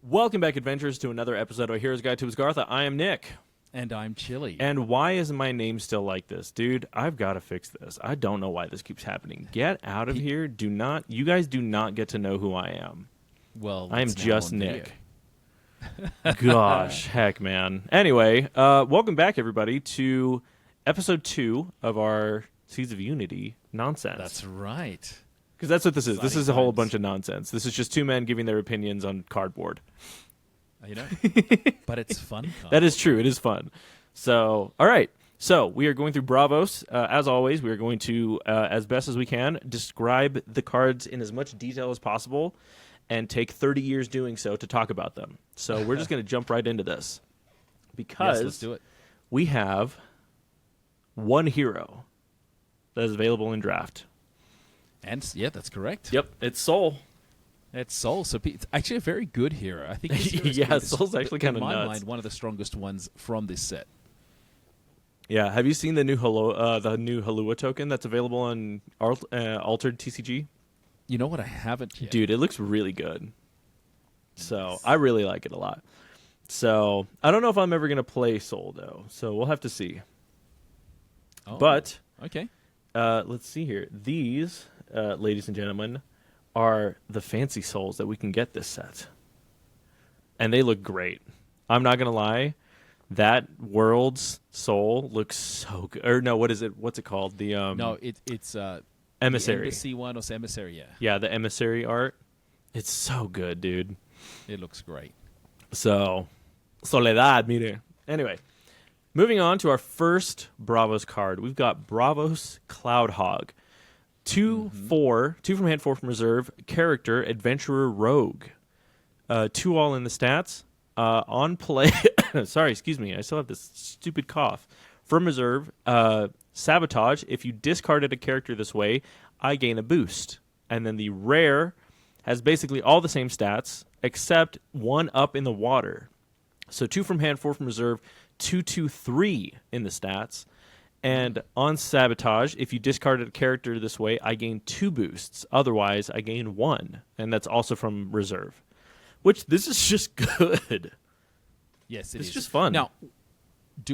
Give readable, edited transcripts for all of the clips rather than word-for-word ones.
Welcome back, adventurers, to another episode of Hero's Guide to Asgartha. I am Nick. And I'm Chili. And why is my name still like this? Dude, I've got to fix this. I don't know why this keeps happening. Get out of here. You guys do not get to know who I am. Well, I am it's now just on Nick. video. Gosh, heck, man. Anyway, welcome back, everybody, to episode 2 of our Seeds of Unity nonsense. That's right. Because that's what this is. This Exciting is a whole times. bunch of nonsense. This is just two men giving their opinions on cardboard. You know, but it's fun. That is true. It is fun. So, all right. So, we are going through Bravos. As always, we are going to, as best as we can, describe the cards in as much detail as possible and take 30 years doing so to talk about them. So, we're just going to jump right into this. Because Yes, let's do it. we have one hero that is available in draft. And yeah, that's correct. Yep, it's Soul. It's Soul. So it's actually a very good hero. I think this hero is Yeah, probably Soul's actually kinda in my nuts. mind, one of the strongest ones from this set. Yeah, have you seen the new Halua token that's available on Altered TCG? You know what? I haven't yet. Dude, it looks really good. So I really like it a lot. So I don't know if I'm ever going to play Soul, though. So we'll have to see. Oh, But okay. let's see here. These, ladies and gentlemen, are the fancy Souls that we can get this set. And they look great. I'm not going to lie. That World's Soul looks so good. Or no, what is it? What's it called? The No, it's Emissary. The Embassy one or Emissary. Yeah, Yeah, the Emissary art. It's so good, dude. it looks great. So, Soledad, mire. Anyway, moving on to our first Bravos card. We've got Bravos Cloudhog. 2 from hand, 4 from reserve. Character, Adventurer, Rogue. 2 all in the stats. On play, sorry, excuse me. I still have this stupid cough. From reserve, Sabotage. If you discarded a character this way, I gain a boost. And then the rare has basically all the same stats, except 1 up in the water. So 2 from hand, 4 from reserve, 2, 2, 3 in the stats. And on Sabotage, if you discarded a character this way, I gain 2 boosts. Otherwise, I gain 1. And that's also from reserve. Which, this is just good. Yes, It's just fun. Now,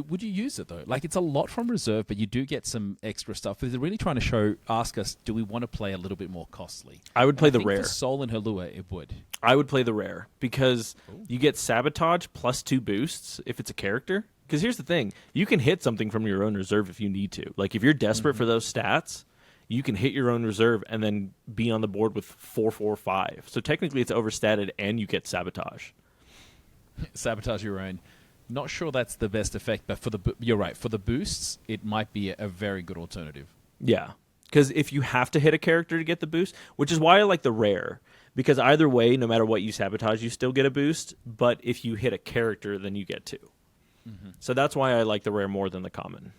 would you use it, though? Like, it's a lot from reserve, but you do get some extra stuff. They're really trying to ask us, do we want to play a little bit more costly? I would play And the I think rare. For Soul and Halua, it would. I would play the rare because you get Sabotage plus 2 boosts if it's a character. Because here's the thing. You can hit something from your own reserve if you need to. Like, if you're desperate for those stats, you can hit your own reserve and then be on the board with 4, 4, 5. So technically it's overstatted and you get Sabotage. Sabotage your own. Not sure that's the best effect, but you're right. For the boosts, it might be a very good alternative. Yeah. Because if you have to hit a character to get the boost, which is why I like the rare. Because either way, no matter what you Sabotage, you still get a boost. But if you hit a character, then you get 2. So that's why I like the rare more than the common.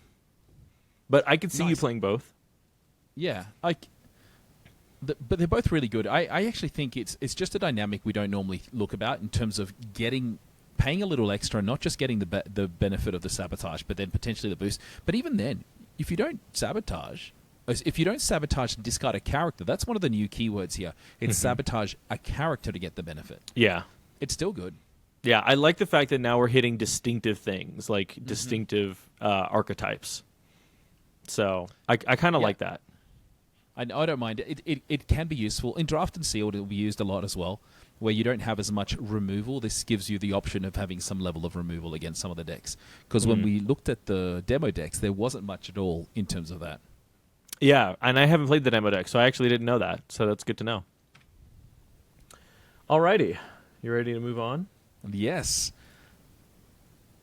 But I could see you Nice. playing both. Yeah, but they're both really good. I actually think it's just a dynamic we don't normally look about in terms of paying a little extra, not just getting the benefit of the Sabotage, but then potentially the boost. But even then, if you don't sabotage and discard a character, that's one of the new keywords here. It's sabotage a character to get the benefit. Yeah. It's still good. Yeah, I like the fact that now we're hitting distinctive things, like distinctive archetypes. So I kind of like that. I don't mind. It can be useful. In Draft and Sealed, it will be used a lot as well, where you don't have as much removal. This gives you the option of having some level of removal against some of the decks. Because when we looked at the demo decks, there wasn't much at all in terms of that. Yeah, and I haven't played the demo deck, so I actually didn't know that. So that's good to know. Alrighty. You ready to move on? Yes.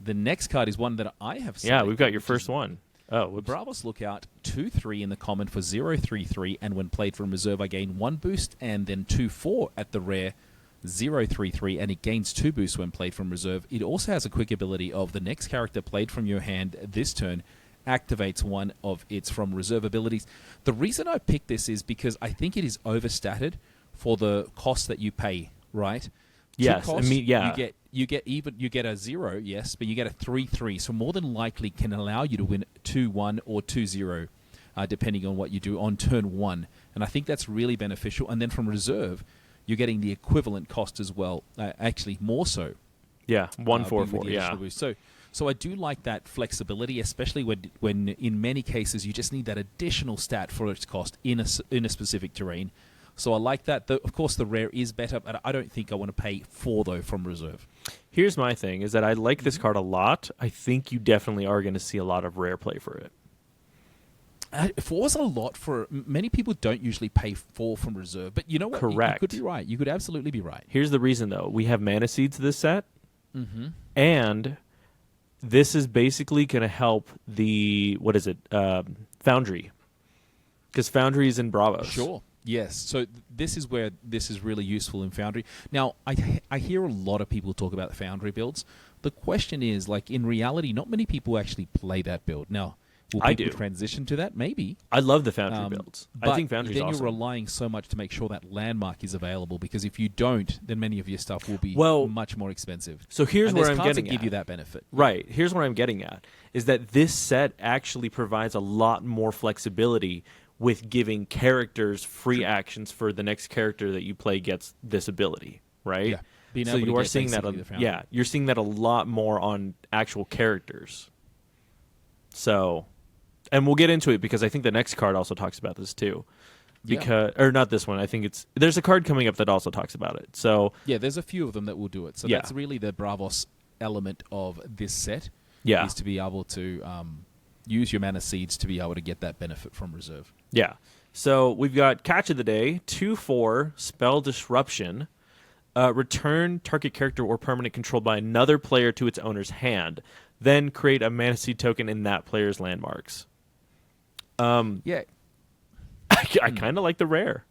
The next card is one that I have Yeah, we've got your which first is one. Oh, whoops. Bravos Lookout 2/3 in the common for 0/3/3, and when played from reserve, I gain 1 boost, and then 2/4 at the rare 0/3/3, and it gains 2 boosts when played from reserve. It also has a quick ability of the next character played from your hand this turn activates one of its from reserve abilities. The reason I picked this is because I think it is overstated for the cost that you pay, right? Yes, Cost, I mean, yeah. You get a 0, yes, but you get a 3/3, so more than likely can allow you to win 2-1 or 2-0, depending on what you do on turn 1. And I think that's really beneficial. And then from reserve, you're getting the equivalent cost as well. Actually, more so. Yeah, with 144. the Yeah. additional boost. So I do like that flexibility, especially when in many cases you just need that additional stat for its cost in a specific terrain. So I like that. Of course, the rare is better, but I don't think I want to pay 4 though from reserve. Here's my thing: is that I like this card a lot. I think you definitely are going to see a lot of rare play for it. 4 is a lot for many people. Don't usually pay 4 from reserve, but you know what? Correct. You could be right. You could absolutely be right. Here's the reason, though: we have mana seeds this set, and this is basically going to help the Foundry, because Foundry is in Bravos. Sure. Yes. So this is where this is really useful in Foundry. Now, I hear a lot of people talk about the Foundry builds. The question is, like, in reality, not many people actually play that build. Now, will I people do. transition to that? Maybe. I love the Foundry builds. But I think Foundry's then awesome. you're relying so much to make sure that landmark is available, because if you don't, then many of your stuff will be much more expensive. So here's and where there's I'm cards getting that give at. you that benefit. Right. Here's what I'm getting at, is that this set actually provides a lot more flexibility with giving characters free actions for the next character that you play gets this ability, right? Yeah. Being So able to you are get seeing that, basically the Foundry. yeah, you're seeing that a lot more on actual characters. So, and we'll get into it because I think the next card also talks about this too. Because, or not this one. I think there's a card coming up that also talks about it. So yeah, there's a few of them that will do it. So Yeah. that's really the Bravos element of this set. Yeah. Is to be able to use your mana seeds to be able to get that benefit from reserve. Yeah. So we've got Catch of the Day, 2/4, Spell Disruption. Return target character or permanent controlled by another player to its owner's hand. Then create a mana seed token in that player's landmarks. Yeah. I kind of like the rare.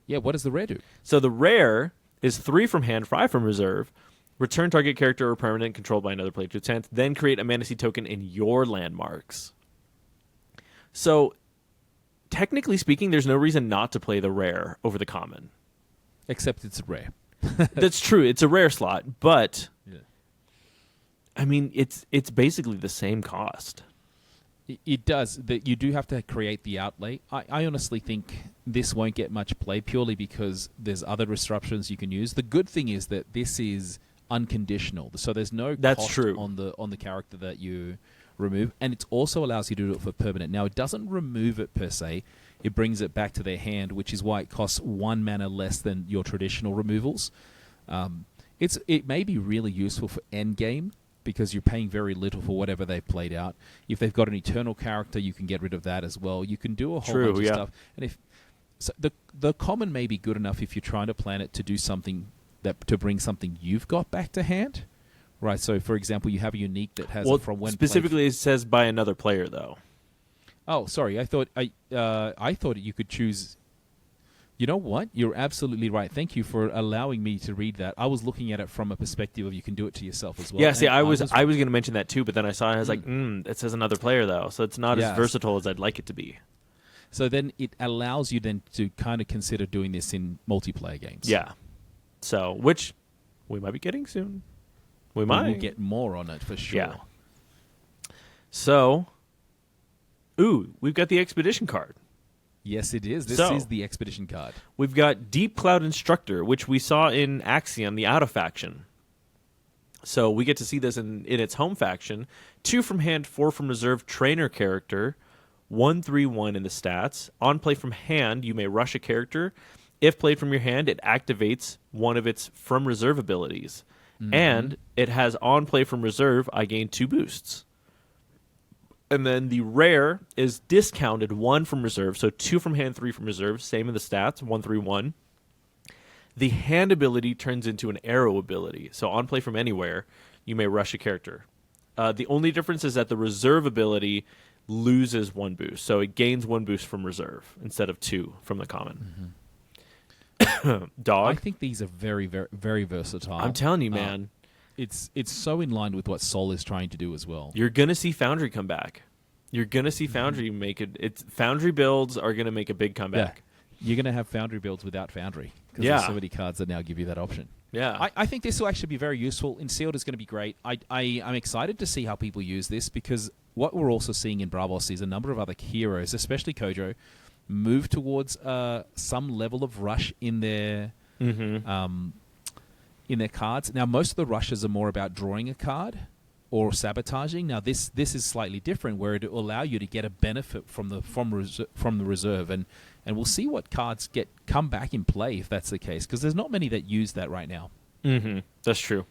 Yeah, what does the rare do? So the rare is 3 from hand, 5 from reserve. Return target character or permanent controlled by another player to its hand. Then create a mana seed token in your landmarks. So, technically speaking, there's no reason not to play the rare over the common. Except it's rare. That's true. It's a rare slot, but Yeah. I mean, it's basically the same cost. It does. That you do have to create the outlay. I honestly think this won't get much play purely because there's other disruptions you can use. The good thing is that this is unconditional, so there's no That's cost true. on the character that you remove, and it also allows you to do it for permanent. Now, it doesn't remove it per se. It brings it back to their hand, which is why it costs 1 mana less than your traditional removals. It may be really useful for endgame, because you're paying very little for whatever they've played out. If they've got an eternal character, you can get rid of that as well. You can do a whole True, bunch of yeah. stuff. And if so the common may be good enough if you're trying to plan it to do something to bring something you've got back to hand. Right, so for example, you have a unique that has it from when specifically it says by another player though. Oh, sorry. I thought you could choose. You know what? You're absolutely right. Thank you for allowing me to read that. I was looking at it from a perspective of you can do it to yourself as well. Yeah, see, And I was going to mention that too, but then I saw it, I was like, it says another player though, so it's not Yes. as versatile as I'd like it to be. So then it allows you then to kind of consider doing this in multiplayer games. Yeah. So, which we might be getting soon. We might. We'll get more on it for sure. Yeah. So, we've got the Expedition card. Yes, it is. This So- is the Expedition card. We've got Deep Cloud Instructor, which we saw in Axiom, the Auto faction. So we get to see this in its home faction. 2 from hand, 4 from reserve, trainer character, 1/3/1 in the stats. On play from hand, you may rush a character. If played from your hand, it activates one of its from reserve abilities. And it has on play from reserve, I gain 2 boosts. And then the rare is discounted 1 from reserve, so 2 from hand, 3 from reserve, same in the stats, 1/3/1. The hand ability turns into an arrow ability, so on play from anywhere, you may rush a character. The only difference is that the reserve ability loses 1 boost, so it gains 1 boost from reserve instead of 2 from the common. Dog, I think these are very, very, very versatile. I'm telling you, man. It's so in line with what Sol is trying to do as well. You're gonna see Foundry come back. You're gonna see Foundry make it. It's Foundry builds are gonna make a big comeback. You're going to have Foundry builds without Foundry, because Yeah. there's so many cards that now give you that option. Yeah, I think this will actually be very useful. In Sealed is going to be great. I'm excited to see how people use this, because what we're also seeing in Bravos is a number of other heroes, especially Kojo, move towards some level of rush in their in their cards. Now, most of the rushes are more about drawing a card or sabotaging. Now, this is slightly different, where it will allow you to get a benefit from the reserve, and we'll see what cards come back in play if that's the case, because there's not many that use that right now. That's true.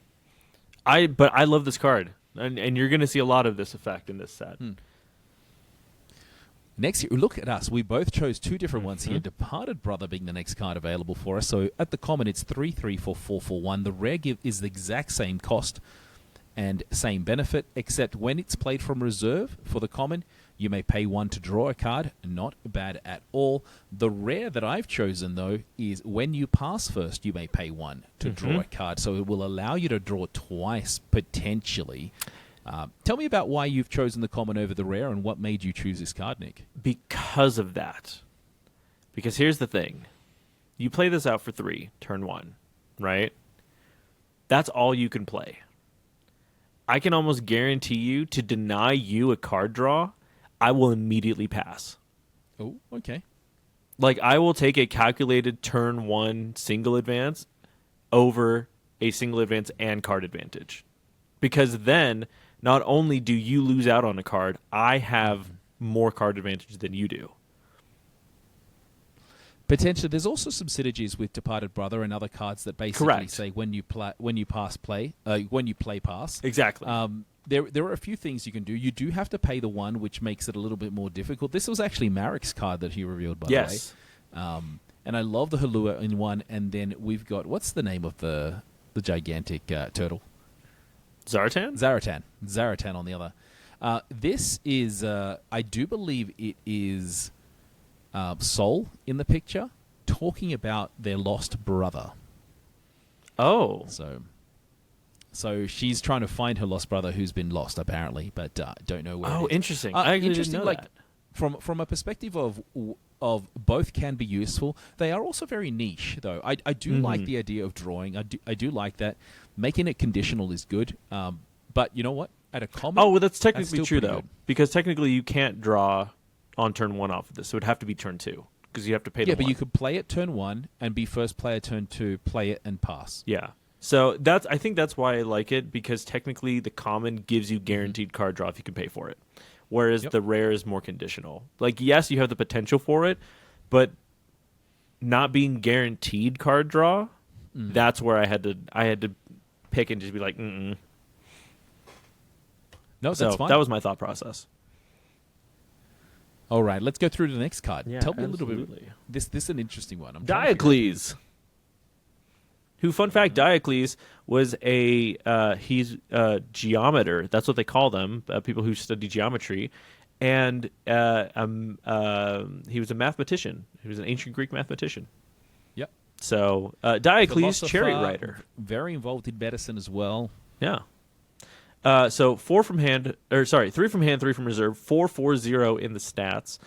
But I love this card, and you're going to see a lot of this effect in this set. Next, look at us. We both chose two different ones here. Departed Brother being the next card available for us. So at the common, it's 3/3 for 4/1. The rare give is the exact same cost and same benefit, except when it's played from reserve for the common, you may pay 1 to draw a card. Not bad at all. The rare that I've chosen, though, is when you pass first, you may pay 1 to draw a card. So it will allow you to draw twice, potentially. Tell me about why you've chosen the common over the rare and what made you choose this card, Nick. Because of that. Because here's the thing. You play this out for 3, turn 1, right? That's all you can play. I can almost guarantee you, to deny you a card draw, I will immediately pass. Oh, okay. Like, I will take a calculated turn 1 single advance over a single advance and card advantage. Because then, not only do you lose out on a card, I have more card advantage than you do. Potentially, there's also some synergies with Departed Brother and other cards that basically say when you play pass. Exactly. There are a few things you can do. You do have to pay the 1, which makes it a little bit more difficult. This was actually Marek's card that he revealed, by the way. And I love the Halua in 1. And then we've got, what's the name of the gigantic turtle? Zaratan? Zaratan on the other. This is, I do believe it is Sol in the picture talking about their lost brother. Oh. So she's trying to find her lost brother who's been lost, apparently, but don't know where. Oh, it is. interesting. I actually didn't know that. From a perspective of both can be useful. They are also very niche, though. I do like the idea of drawing. I do like that. Making it conditional is good. But you know what? At a common... Oh, well, that's technically true, though. Because technically you can't draw on turn 1 off of this. So it would have to be turn 2. Because you have to pay the 1. Yeah, but you could play it turn 1 and be first player turn 2, play it and pass. Yeah. So I think that's why I like it, because technically the common gives you guaranteed card draw if you can pay for it. Whereas the rare is more conditional. Like, yes, you have the potential for it, but not being guaranteed card draw, that's where I had to pick and just be like, No, that's fine. That was my thought process. All right, let's go through to the next card. Yeah, Tell me absolutely. a little bit. This is an interesting one. Diocles. Who, fun fact, Diocles was he's a geometer. That's what they call them, people who study geometry. And he was a mathematician. He was an ancient Greek mathematician. Yep. So, Diocles, chariot rider. Very involved in medicine as well. Yeah. So 3 from hand, 3 from reserve, 4/4/0 in the stats.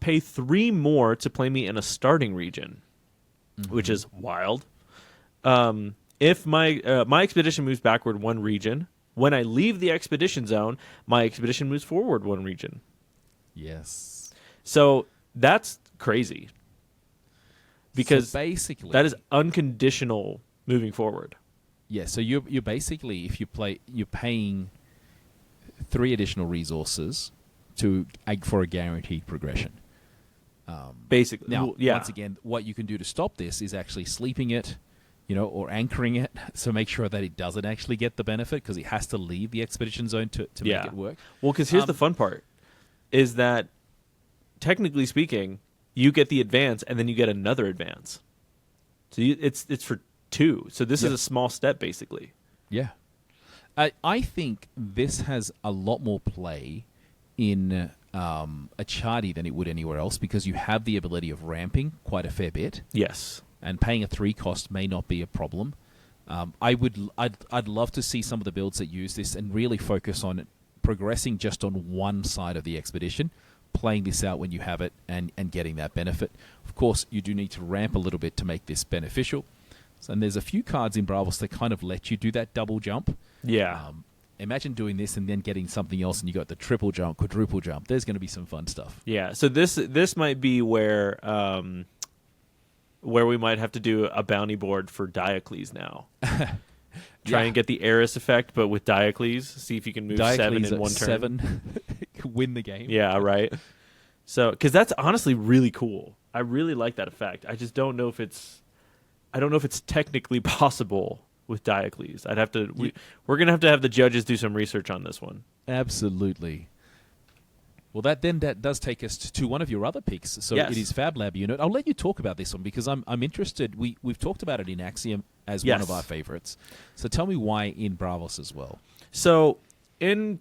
Pay 3 more to play me in a starting region, which is wild. If my expedition moves backward 1 region, when I leave the expedition zone, my expedition moves forward 1 region. Yes. So that's crazy. Because basically, that is unconditional moving forward. Yeah, so you're basically, if you play, you're paying 3 additional resources for a guaranteed progression. Basically. Now, yeah. Once again, what you can do to stop this is actually sleeping it, or anchoring it, so make sure that it doesn't actually get the benefit, because it has to leave the expedition zone to make it work. Well, because here's the fun part, is that, technically speaking, you get the advance, and then you get another advance. So it's for 2. So this is a small step, basically. Yeah. I think this has a lot more play in a charty than it would anywhere else, because you have the ability of ramping quite a fair bit. Yes. And paying a 3 cost may not be a problem. I'd love to see some of the builds that use this and really focus on progressing just on one side of the expedition, playing this out when you have it and getting that benefit. Of course, you do need to ramp a little bit to make this beneficial. And there's a few cards in Bravos that kind of let you do that double jump. Yeah. Imagine doing this and then getting something else, and you got the triple jump, quadruple jump. There's going to be some fun stuff. Yeah. So this might be where where we might have to do a bounty board for Diocles now. Try Yeah. and get the Eris effect, but with Diocles. See if you can move 7 Diocles in at one turn. 7 win the game. Yeah, right. So, because that's honestly really cool. I really like that effect. I just don't know if it's. I don't know if it's technically possible with Diocles. I'd have to. We're gonna have the judges do some research on this one. Absolutely. Well, that does take us to one of your other picks. So Yes. it is Fab Lab unit. I'll let you talk about this one because I'm interested. We've talked about it in Axiom as one of Yes. our favorites. So tell me why in Bravos as well. So in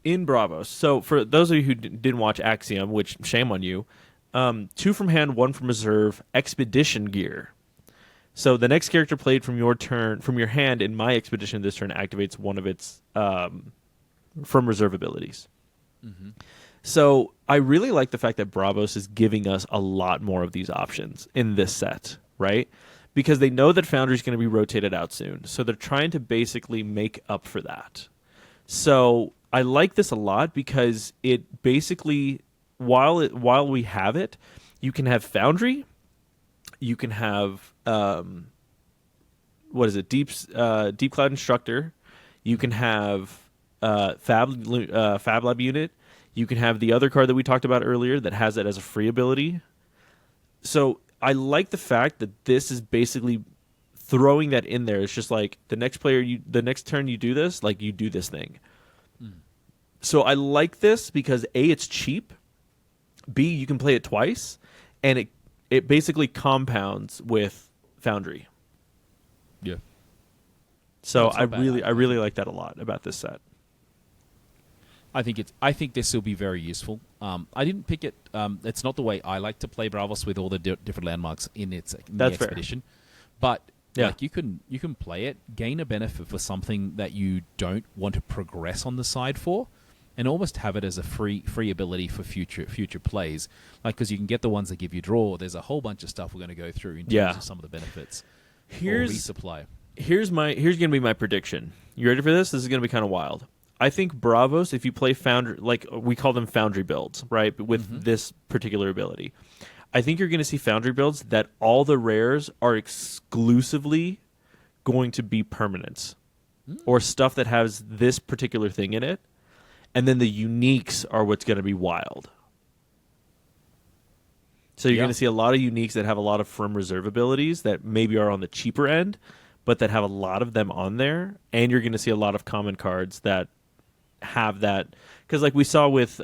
Bravos. So for those of you who didn't watch Axiom, which shame on you, 2 from hand, 1 from reserve, expedition gear. So the next character played from your hand in my expedition this turn activates one of its from reserve abilities. Mm-hmm. So I really like the fact that Bravos is giving us a lot more of these options in this set, right? Because they know that Foundry is going to be rotated out soon. So they're trying to basically make up for that. So I like this a lot because it basically, while we have it, you can have Foundry, you can have Deep Cloud Instructor, you can have Fab Lab unit, you can have the other card that we talked about earlier that has it as a free ability. So I like the fact that this is basically throwing that in there. It's just like the next turn you do this, like you do this thing. So I like this because A, it's cheap. B, you can play it twice, and it basically compounds with Foundry. Yeah. So That's not bad. I really like that a lot about this set. I think this will be very useful. I didn't pick it. It's not the way I like to play Bravos with all the different landmarks in the expedition. But Yeah. like you can play it, gain a benefit for something that you don't want to progress on the side for, and almost have it as a free ability for future plays. Like because you can get the ones that give you draw. There's a whole bunch of stuff we're going to go through in terms of some of the benefits. Or resupply. Here's going to be my prediction. You ready for this? This is going to be kind of wild. I think Bravos, if you play Foundry, like we call them Foundry builds, right? With this particular ability, I think you're going to see Foundry builds that all the rares are exclusively going to be permanents or stuff that has this particular thing in it, and then the uniques are what's going to be wild. So you're going to see a lot of uniques that have a lot of from reserve abilities that maybe are on the cheaper end, but that have a lot of them on there, and you're going to see a lot of common cards that have that, because like we saw with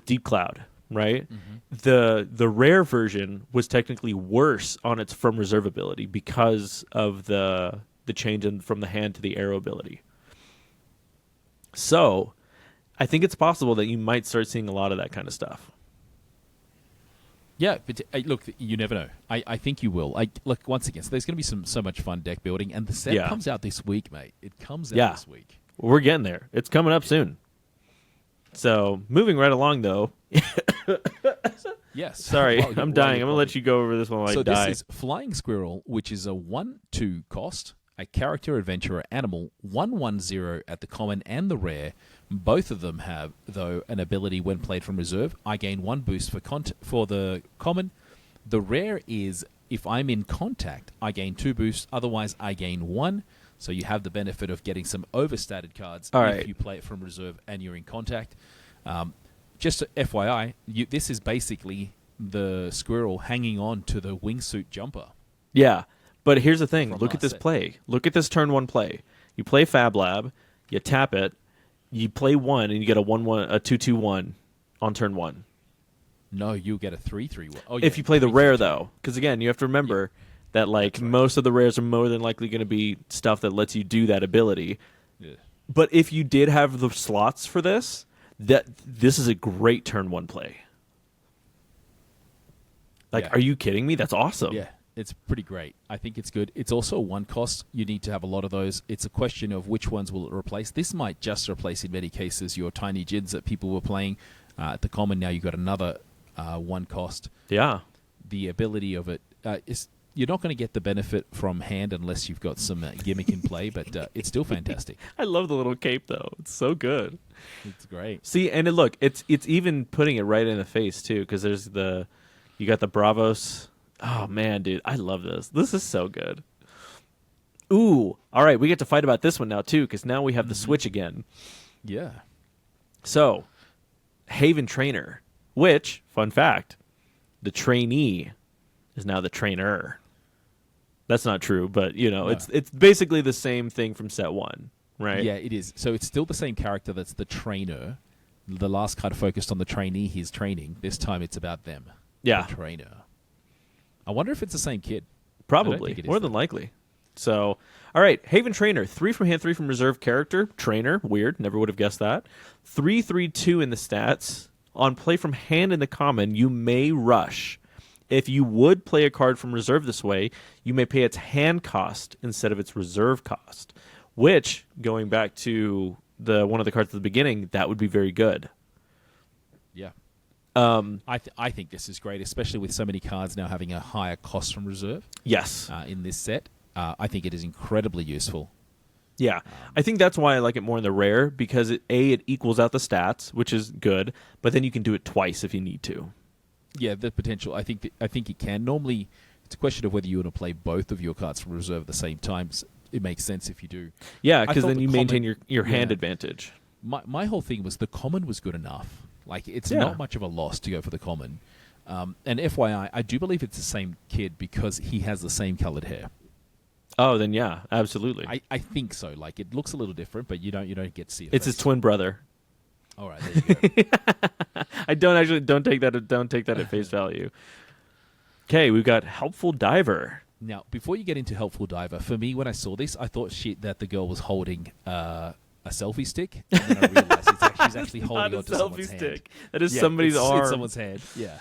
Deep Cloud, right? The rare version was technically worse on its from reserve ability because of the change from the hand to the arrow ability. So I think it's possible that you might start seeing a lot of that kind of stuff. Yeah, but look, you never know. I think you will. Look, once again, so there's going to be so much fun deck building, and the set comes out this week, mate. It comes out this week. We're getting there. It's coming up soon. So, moving right along, though. Yes. Sorry, I'm dying. I'm going to let you go over this one while I die. This is Flying Squirrel, which is a 1/2 cost, a character, adventurer, animal, 1/1/0 at the common and the rare. Both of them have, though, an ability when played from reserve. I gain 1 boost for the common. The rare is, if I'm in contact, I gain 2 boosts. Otherwise, I gain 1. So you have the benefit of getting some overstated cards if you play it from reserve and you're in contact. Just FYI, this is basically the squirrel hanging on to the wingsuit jumper. Yeah, but here's the thing. From Look at this set. play. Look at this turn 1 play. You play Fab Lab, you tap it, you play 1, and you get a 2/2/1 on turn 1. No, you'll get a 3/3. Oh, If you play the rare, though, because again, you have to remember that like most of the rares are more than likely going to be stuff that lets you do that ability. Yeah. But if you did have the slots for this is a great turn 1 play. Like, are you kidding me? That's awesome. Yeah, it's pretty great. I think it's good. It's also 1 cost. You need to have a lot of those. It's a question of which ones will it replace. This might just replace, in many cases, your tiny Jids that people were playing at the common. Now you've got another 1 cost. Yeah. The ability of it is... You're not going to get the benefit from hand unless you've got some gimmick in play, but it's still fantastic. I love the little cape, though. It's so good. It's great. See, and look, it's even putting it right in the face, too, because there's you got the Bravos Oh man, dude, I love this. This is so good. Ooh, all right, we get to fight about this one now too, because now we have the Switch again. Yeah. So, Haven Trainer, which, fun fact, the trainee is now the trainer. That's not true, but No. it's basically the same thing from set one, right? Yeah, it is. So it's still the same character that's the trainer. The last card focused on the trainee he's training. This time it's about them. Yeah, The trainer. I wonder if it's the same kid. probably think it is, more than likely. So, all right, Haven Trainer, 3 from hand, 3 from reserve character. Trainer, weird, never would have guessed that. 3/3/2 in the stats. On play from hand in the common, you may rush. If you would play a card from reserve this way, you may pay its hand cost instead of its reserve cost. Which, going back to the one of the cards at the beginning, that would be very good. Yeah. I think this is great, especially with so many cards now having a higher cost from reserve Yes. in this set. I think it is incredibly useful. Yeah, I think that's why I like it more in the rare, because it equals out the stats, which is good, but then you can do it twice if you need to. Yeah, the potential. I think it can. Normally, it's a question of whether you want to play both of your cards from reserve at the same time. It makes sense if you do. Yeah, I because thought then the you maintain common- your hand yeah. advantage. My whole thing was the common was good enough. Like, it's Yeah. not much of a loss to go for the common. And FYI, I do believe it's the same kid because he has the same colored hair. Oh, then yeah, absolutely. I think so. Like, it looks a little different, but you don't get to see it. It's his twin brother. All right, there you go. I don't take that at face value. Okay, we've got Helpful Diver. Now, before you get into Helpful Diver, for me, when I saw this, I thought that the girl was holding a selfie stick, and then I realized she's actually holding Not a onto someone's selfie hand. stick. That is Yeah, somebody's it's arm. someone's hand. Yeah.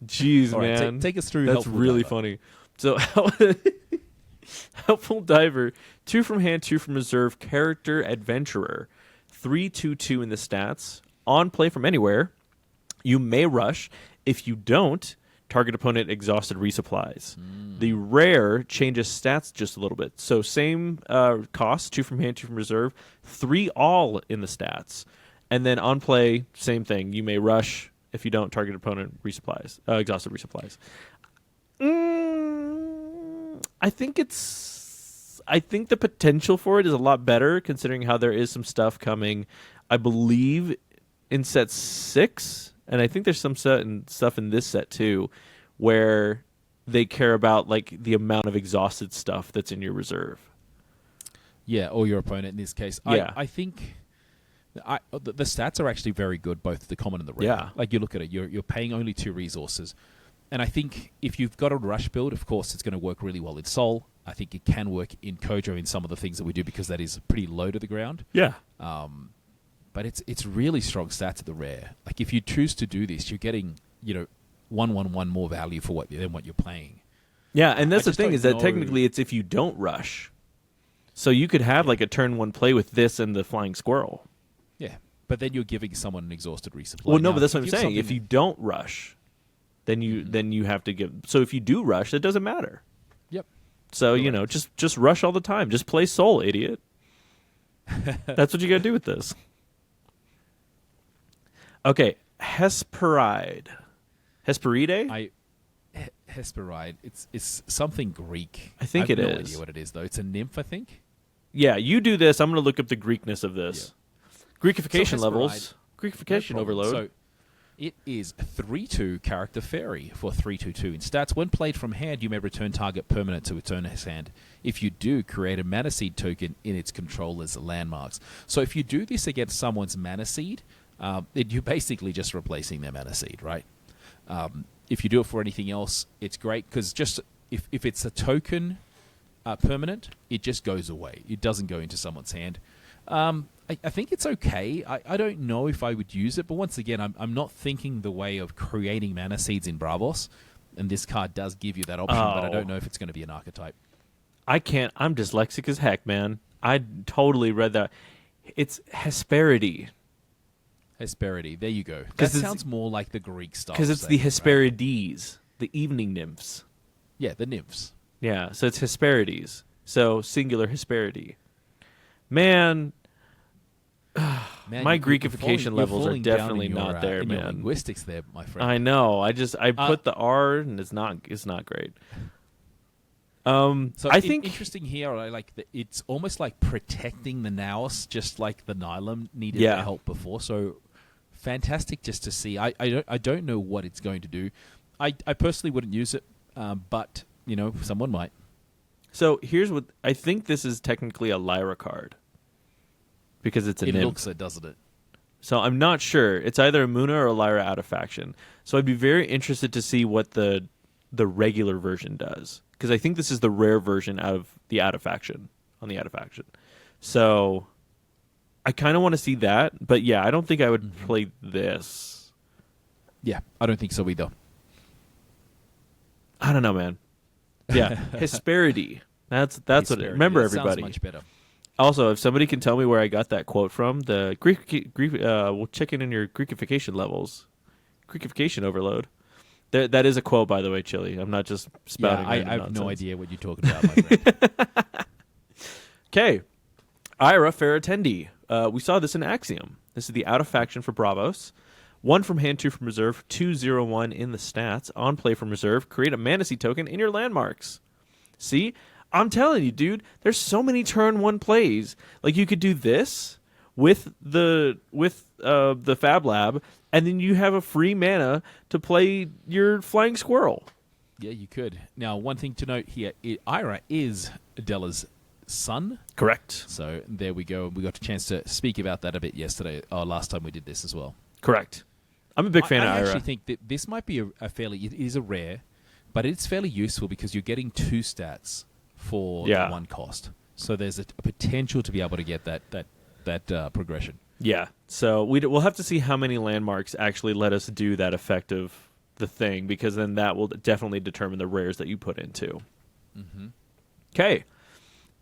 Jeez, All right, man. take us through That's Helpful really Diver. funny. So, Helpful Diver, 2 from hand, 2 from reserve, character adventurer, 3/2/2 in the stats. On play from anywhere, you may rush. If you don't, target opponent exhausted resupplies. The rare changes stats just a little bit. So same cost, 2 from hand, 2 from reserve, 3 all in the stats. And then on play, same thing. You may rush. If you don't, target opponent resupplies, exhausted resupplies. I think the potential for it is a lot better, considering how there is some stuff coming, I believe, in set 6, and I think there's some stuff in this set too, where they care about like the amount of exhausted stuff that's in your reserve. Yeah, or your opponent in this case. Yeah. I think the stats are actually very good, both the common and the rare. Yeah. Like, you look at it, you're paying only 2 resources. And I think if you've got a rush build, of course, it's going to work really well in Soul. I think it can work in Kojo in some of the things that we do, because that is pretty low to the ground. Yeah. But it's really strong stats at the rare. Like, if you choose to do this, you're getting 1/1/1 more value for than what you're playing. Yeah, and that's I the just thing, don't is that know. technically it's if you don't rush. So you could have like a turn 1 play with this and the Flying Squirrel. Yeah, but then you're giving someone an exhausted resupply. Well, no, Now, but that's if what I'm you give saying. If something- you don't rush, then you have to give. So if you do rush, it doesn't matter. Yep. So Correct. just rush all the time. Just play Soul, idiot. That's what you got to do with this. Okay, Hesperide. Hesperide? Hesperide. It's something Greek. I think I have it no is. idea what it is, though. It's a nymph, I think. Yeah, you do this. I'm going to look up the Greekness of this. Greekification So levels. Greekification No problem. overload. So it is 3/2 character fairy for 3/2/2 in stats. When played from hand, you may return target permanent to return his hand. If you do, create a mana seed token in its controller's landmarks. So if you do this against someone's mana seed, you're basically just replacing their mana seed, right? If you do it for anything else, it's great, because just if it's a token permanent, it just goes away. It doesn't go into someone's hand. I think it's okay. I don't know if I would use it, but once again, I'm not thinking the way of creating mana seeds in Bravos, and this card does give you that option, but I don't know if it's going to be an archetype. I can't. I'm dyslexic as heck, man. I totally read that. It's Hesperity. Hesperity. There you go. That 'Cause it's- sounds more like the Greek style. Because it's the saying, right? Hesperides, the evening nymphs. Yeah, the nymphs. Yeah, so it's Hesperides. So singular Hesperity. Man, Man, My you're Greekification falling- levels are falling down definitely in not there, in your man. linguistics there, my friend. I know. I put the R and it's not great. So I think interesting here. It's almost like protecting the nous, just like the Nylum needed Yeah. the help before. So fantastic, just to see. I don't know what it's going to do. I personally wouldn't use it, but someone might. so. Here's what I think. This is technically a Lyra card because it's a It nymph. looks it, doesn't it? So I'm not sure. It's either a Muna or a Lyra out of faction. So I'd be very interested to see what the regular version does, because I think this is the rare version out of the out of faction on the out of faction. So I kind of want to see that, but yeah, I don't think I would play this. Yeah, I don't think so either. I don't know, man. Yeah, Hesperity. That's what it. Hesperity. Remember, That sounds everybody. much better. Also, if somebody can tell me where I got that quote from, the we'll check in your Greekification levels, Greekification overload. That is a quote, by the way, Chili. I'm not just spouting. Yeah, I random have no nonsense. idea what you're talking about, my friend. Okay, Ira Ferratendi. We saw this in Axiom. This is the out of faction for Bravos. 1 from hand, 2 from reserve, 2/0/1 in the stats. On play from reserve, create a Manasy token in your landmarks. See? I'm telling you, dude, there's so many turn 1 plays. Like, you could do this with the Fab Lab, and then you have a free mana to play your Flying Squirrel. Yeah, you could. Now, one thing to note here, Ira is Adela's son. Correct. So there we go. We got a chance to speak about that a bit yesterday, or last time we did this as well. Correct. I'm a big fan I of Ira. actually think that this might be a fairly, it is a rare, but it's fairly useful because you're getting 2 stats for Yeah. the 1 cost. So there's a potential to be able to get that progression. Yeah. So we'll have to see how many landmarks actually let us do that effect of the thing, because then that will definitely determine the rares that you put into. Okay.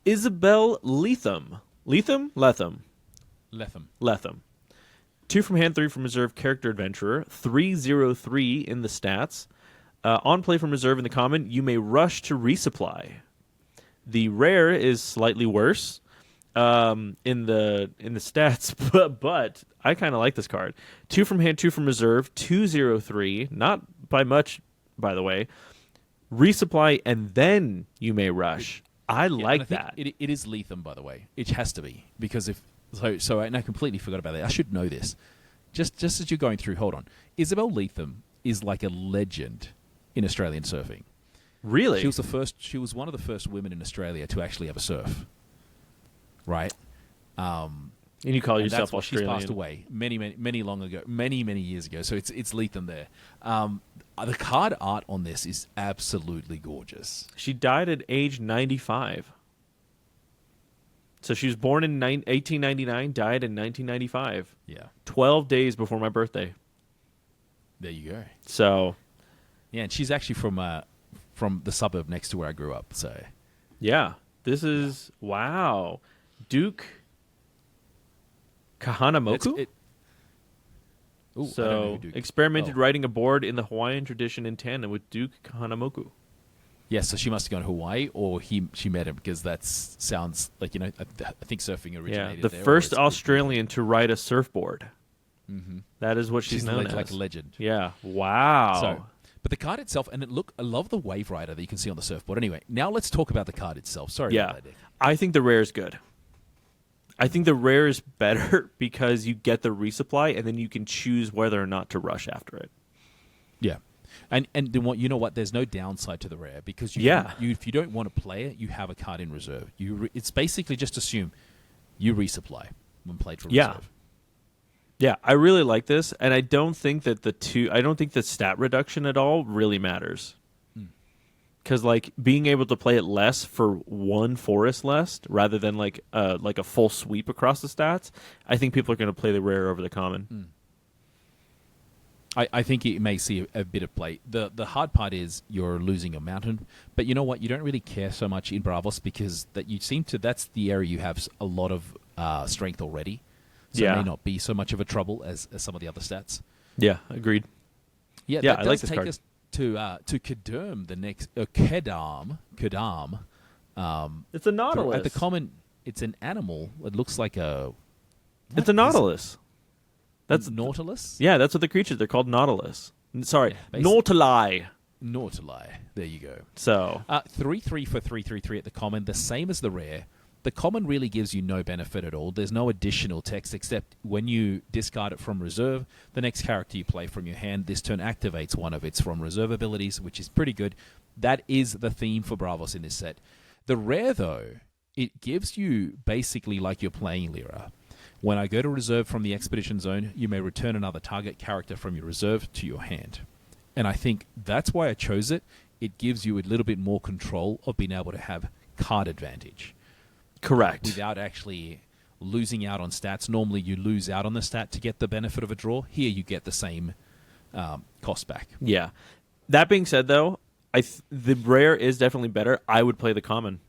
Isabel Letham. Letham? Letham. 2 from hand, 3 from reserve, character adventurer. 3/0/3 in the stats. On play from reserve in the common, you may rush to resupply. The rare is slightly worse in the stats, but I kind of like this card. 2 from hand, 2 from reserve, 2/0/3, not by much, by the way. Resupply, and then you may rush. I like that. It is Letham, by the way. It has to be, because if so, and I completely forgot about that. I should know this. Just as you're going through, hold on. Isabel Letham is like a legend in Australian surfing. Really? She was one of the first women in Australia to actually have a surf. Right? And you call And yourself that's why Australian. she's passed away many years ago. So it's Letham there. The card art on this is absolutely gorgeous. She died at age 95. So she was born in 1899, died in 1995. Yeah, 12 days before my birthday. there you go. So, Yeah, and she's actually from the suburb next to where I grew up. So yeah. This is, wow. Duke Kahanamoku? Ooh, I don't know So, who Duke- experimented oh. writing a board in the Hawaiian tradition in tandem with Duke Kahanamoku. Yeah, so she must have gone to Hawaii, or she met him, because that sounds like, I think surfing originated Yeah, the there, or first it's- Australian to write a surfboard. Mhm. That is what she's known as. like a legend. Yeah. Wow. So, but the card itself, and I love the wave rider that you can see on the surfboard. Anyway, now let's talk about the card itself. Sorry Yeah. about that, Dick. I think the rare is good. I think the rare is better because you get the resupply, and then you can choose whether or not to rush after it. Yeah. And then you know what? There's no downside to the rare, because if you don't want to play it, you have a card in reserve. It's basically just assume you resupply when played from reserve. Yeah, I really like this, and I don't think that the stat reduction at all really matters. Because like being able to play it less for one forest less rather than like a full sweep across the stats, I think people are going to play the rare over the common. I think you may see a bit of play. The hard part is you're losing a mountain, but you know what? You don't really care so much in Bravos, because that's the area you have a lot of strength already. So it may not be so much of a trouble as some of the other stats. Yeah, agreed. Yeah, Yeah, that I does like this take card. us to Kedam, the next Kedam. It's a nautilus. At the common, it's an animal. It looks like a It's a nautilus. That's Nautilus? Yeah, that's what the creatures. They're called nautilus. Sorry, Yeah, nautili. Nautili. There you go. So 3/3 for 3/3/3 at the common, the same as the rare. The common really gives you no benefit at all. There's no additional text except when you discard it from reserve, the next character you play from your hand this turn activates one of its from reserve abilities, which is pretty good. That is the theme for Bravos in this set. The rare, though, it gives you basically like you're playing Lyra. When I go to reserve from the expedition zone, you may return another target character from your reserve to your hand. And I think that's why I chose it. It gives you a little bit more control of being able to have card advantage. correct. Without actually losing out on stats. Normally you lose out on the stat to get the benefit of a draw. Here you get the same cost back. Yeah. That being said, though, the rare is definitely better. I would play the common.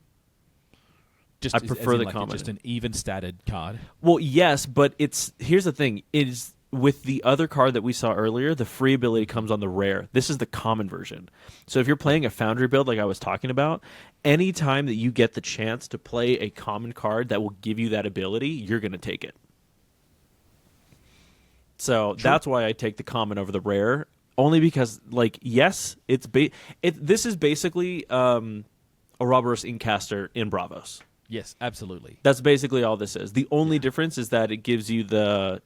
Just I prefer the common. Just an even statted card. Well, yes, but here's the thing: is with the other card that we saw earlier, the free ability comes on the rare. This is the common version. So if you're playing a Foundry build like I was talking about, anytime that you get the chance to play a common card that will give you that ability, you're going to take it. So that's why I take the common over the rare, only because, like, yes, this is basically Ouroboros Incaster in Bravos. Yes, absolutely. That's basically all this is. The only difference is that it gives you the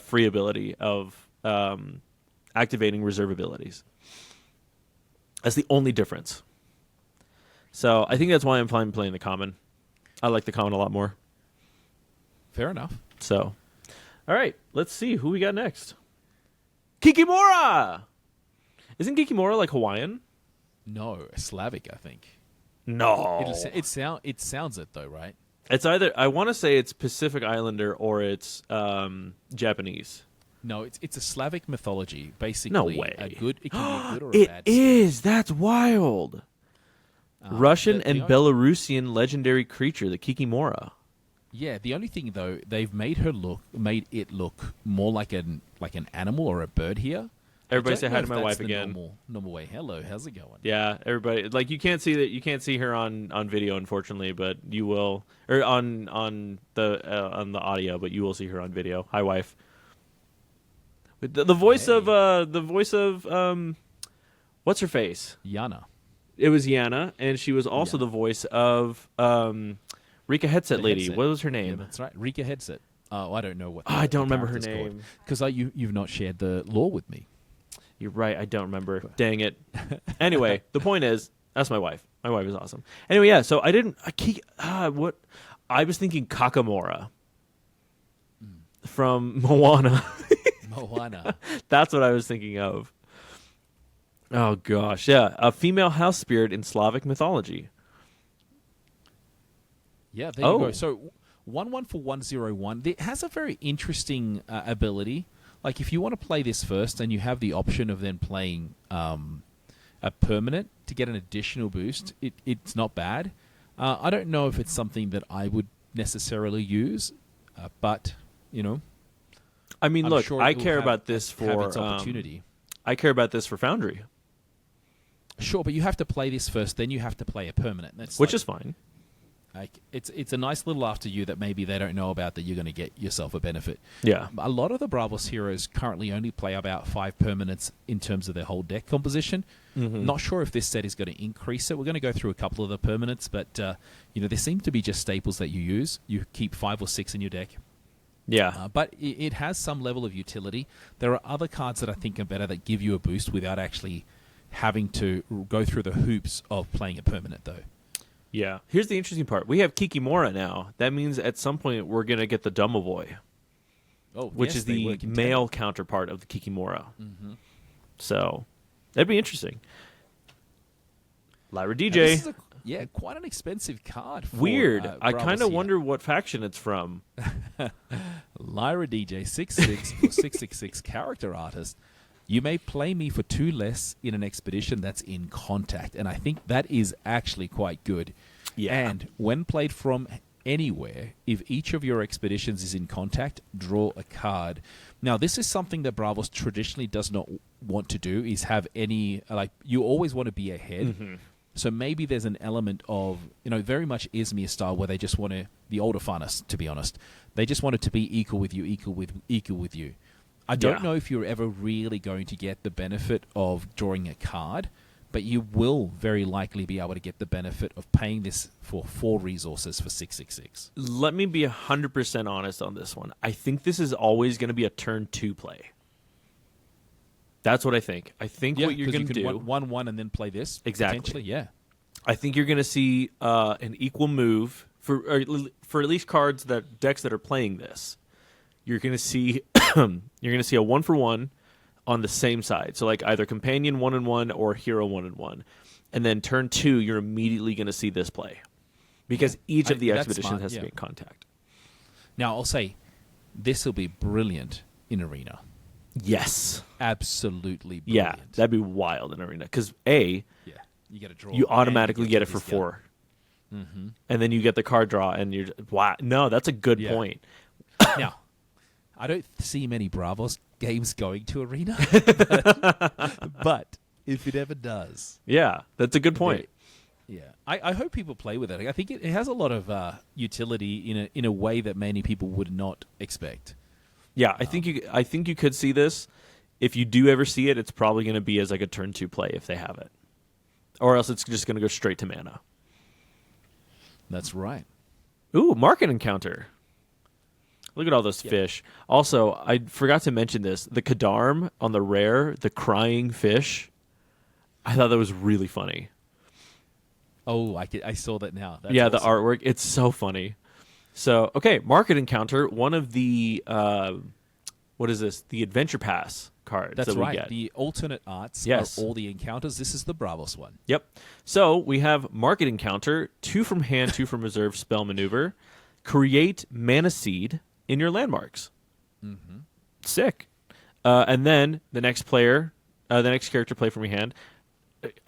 free ability of activating reserve abilities. That's the only difference. So I think that's why I'm fine playing the common. I like the common a lot more. Fair enough. So, all right, let's see who we got next. Kikimora! Isn't Kikimora like Hawaiian? No, Slavic, I think. No. It sounds it though, right? It's either, I want to say it's Pacific Islander or it's Japanese. No, it's a Slavic mythology. Basically, No way. It can be a good or a It bad. is. That's wild. Russian the and Belarusian legendary creature, the Kikimora. Yeah, the only thing though, they've made it look more like an animal or a bird here. Everybody I say don't hi know to if my that's wife the again. Normal way. Hello, how's it going? Yeah, everybody. Like, you can't see her on video, unfortunately, but you will, or on the audio, but you will see her on video. Hi, wife. The voice of what's her face? Yana. It was Yana, and she was also the voice of Rika Headset Lady. Headset. What was her Yeah, name? that's right. Rika Headset. Oh, I don't know what. I don't remember her name. Because you've not shared the lore with me. You're right. I don't remember. Dang it. Anyway, the point is, that's my wife. My wife is awesome. Anyway, yeah. So what? I was thinking Kakamora from Moana. Moana. That's what I was thinking of. Oh gosh, yeah, a female house spirit in Slavic mythology. Yeah, there you go. So 1/1 for 1/01. It has a very interesting ability. Like, if you want to play this first, and you have the option of then playing a permanent to get an additional boost, it's not bad. I don't know if it's something that I would necessarily use, but you know, I mean, I'm look, sure I it will care have- about this have for its opportunity. I care about this for Foundry, Sure, but you have to play this first, then you have to play a permanent. That's which like- is fine. Like, it's a nice little after you that maybe they don't know about, that you're going to get yourself a benefit. Yeah, A lot of the Bravos heroes currently only play about 5 permanents in terms of their whole deck composition. Not sure if this set is going to increase it. We're going to go through a couple of the permanents, but there seem to be just staples that you use. You keep 5 or 6 in your deck. yeah. But it has some level of utility. There are other cards that I think are better that give you a boost without actually having to go through the hoops of playing a permanent, though. Yeah. Here's the interesting part. We have Kikimora now. That means at some point we're going to get the Domovoy, which is the male counterpart of the Kikimora. So that'd be interesting. Lyra DJ. This is quite an expensive card. For, Weird. I Bravos kind of here. wonder what faction it's from. Lyra DJ 66 for 666 character artist. You may play me for 2 less in an expedition that's in contact, and I think that is actually quite good. Yeah. And when played from anywhere, if each of your expeditions is in contact, draw a card. Now, this is something that Bravos traditionally does not want to do, is have any, like, you always want to be ahead. So maybe there's an element of, very much Izmir style where they just want to, the older funnest, to be honest, they just want it to be equal with you, equal with you. I don't know if you're ever really going to get the benefit of drawing a card, but you will very likely be able to get the benefit of paying this for 4 resources for 666. Let me be 100% honest on this one. I think this is always going to be a turn 2 play. That's what I think. I think what you're going to do... 1-1 and then play this? Exactly. Potentially, yeah. I think you're going to see an equal move for at least decks that are playing this. You're going to see a 1-for-1 on the same side. So like either companion 1-1 or hero 1-1. And then turn 2, you're immediately going to see this play. Because each of the expeditions has to be in contact. Now, I'll say, this will be brilliant in Arena. Yes. Absolutely brilliant. Yeah, that'd be wild in Arena. Because you get a draw. You automatically get it for 4. Mm-hmm. And then you get the card draw, and you're... Wow. No, that's a good point. Now, I don't see many Bravos games going to Arena. but if it ever does... Yeah, that's a good point. I hope people play with it. I think it has a lot of utility in a way that many people would not expect. Yeah, I think you could see this. If you do ever see it, it's probably going to be as like a turn 2 play if they have it. Or else it's just going to go straight to mana. That's right. Ooh, market encounter. Look at all those fish. Also, I forgot to mention this. The Kadarm on the rare, the crying fish, I thought that was really funny. Oh, I saw that now. That's awesome. The artwork. It's so funny. So, okay, market encounter, one of the, what is this? The Adventure Pass cards That's that we right. get. The alternate arts are all the encounters. This is the Bravos one. Yep. So, we have market encounter, 2 from hand, 2 from reserve, spell maneuver. Create mana seed in your landmarks. Mm-hmm. Sick. And then the next character play from your hand.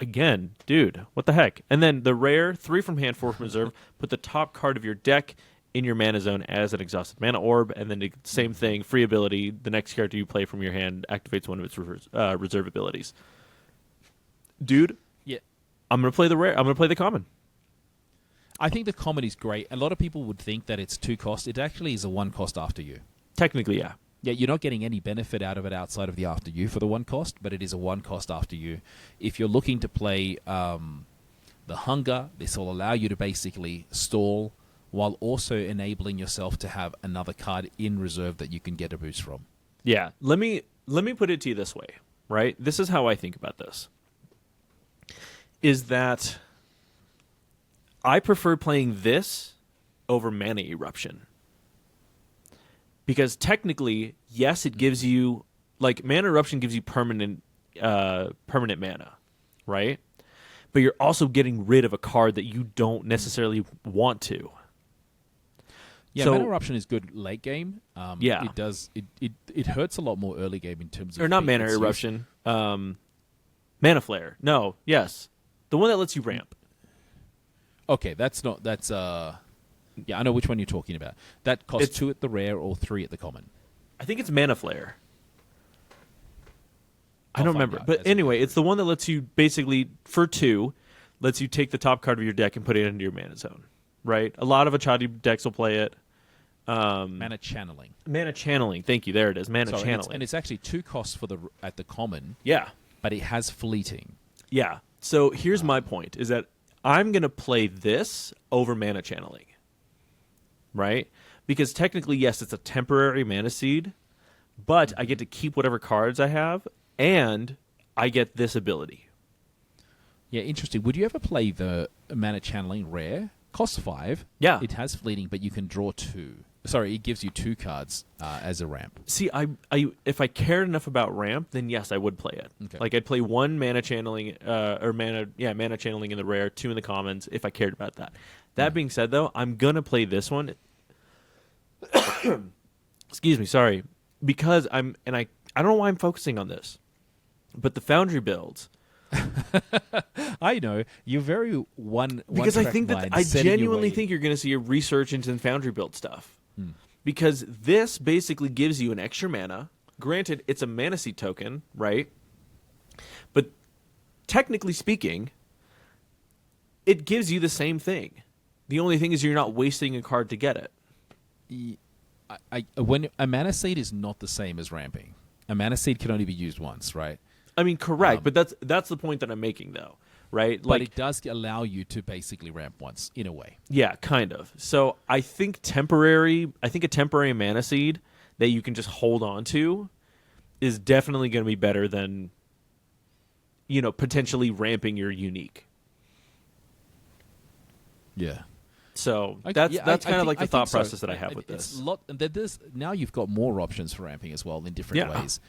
Again, dude, what the heck? And then the rare, 3 from hand, 4 from reserve. Put the top card of your deck in your mana zone as an exhausted mana orb, and then the same thing, free ability. The next character you play from your hand activates one of its reserve abilities. Dude, I'm gonna play the rare. I'm gonna play the common. I think the common is great. A lot of people would think that it's 2 cost. It actually is a 1 cost after you. Technically, yeah. Yeah, you're not getting any benefit out of it outside of the after you for the 1 cost, but it is a 1 cost after you. If you're looking to play the Hunger, this will allow you to basically stall while also enabling yourself to have another card in reserve that you can get a boost from. Yeah. Let me put it to you this way, right? This is how I think about this. Is that I prefer playing this over Mana Eruption. Because technically, yes, it gives you... Like, Mana Eruption gives you permanent mana, right? But you're also getting rid of a card that you don't necessarily want to. Yeah, so, Mana Eruption is good late game. It does. It hurts a lot more early game in terms of... Or not Mana Eruption. Mana Flare. No, yes. The one that lets you ramp. Okay, that's... Yeah, I know which one you're talking about. That costs 2 at the rare or 3 at the common. I think it's Mana Flare. I don't remember. But anyway, it's the one that lets you basically, for 2, lets you take the top card of your deck and put it into your mana zone. Right? A lot of Achadi decks will play it. Mana Channeling. Mana Channeling. Thank you. There it is. Mana Channeling. And it's actually 2 costs at the common. Yeah. But it has fleeting. Yeah. So here's my point, is that I'm going to play this over Mana Channeling. Right? Because technically, yes, it's a temporary mana seed, but I get to keep whatever cards I have, and I get this ability. Yeah, interesting. Would you ever play the Mana Channeling rare? Costs 5. Yeah. It has fleeting, but you can draw 2. Sorry, it gives you 2 cards as a ramp. See, I if I cared enough about ramp, then yes, I would play it. Okay. Like I'd play 1 Mana Channeling Mana Channeling in the rare, 2 in the commons if I cared about that. That being said, though, I'm gonna play this one. Excuse me, sorry, because I don't know why I'm focusing on this, but the Foundry builds. I know you're very one because I think that I genuinely think you're going to see a research into the Foundry build stuff. Because this basically gives you an extra mana. Granted, it's a mana seed token, right? But technically speaking, it gives you the same thing. The only thing is you're not wasting a card to get it. When a mana seed is not the same as ramping. A mana seed can only be used once, right? I mean, correct, but that's the point that I'm making, though, right? But it does allow you to basically ramp once, in a way. Yeah, kind of. So I think a temporary mana seed that you can just hold on to is definitely going to be better than, potentially ramping your unique. Yeah. So that's kind of like the thought process that I have with this. Now you've got more options for ramping as well in different ways.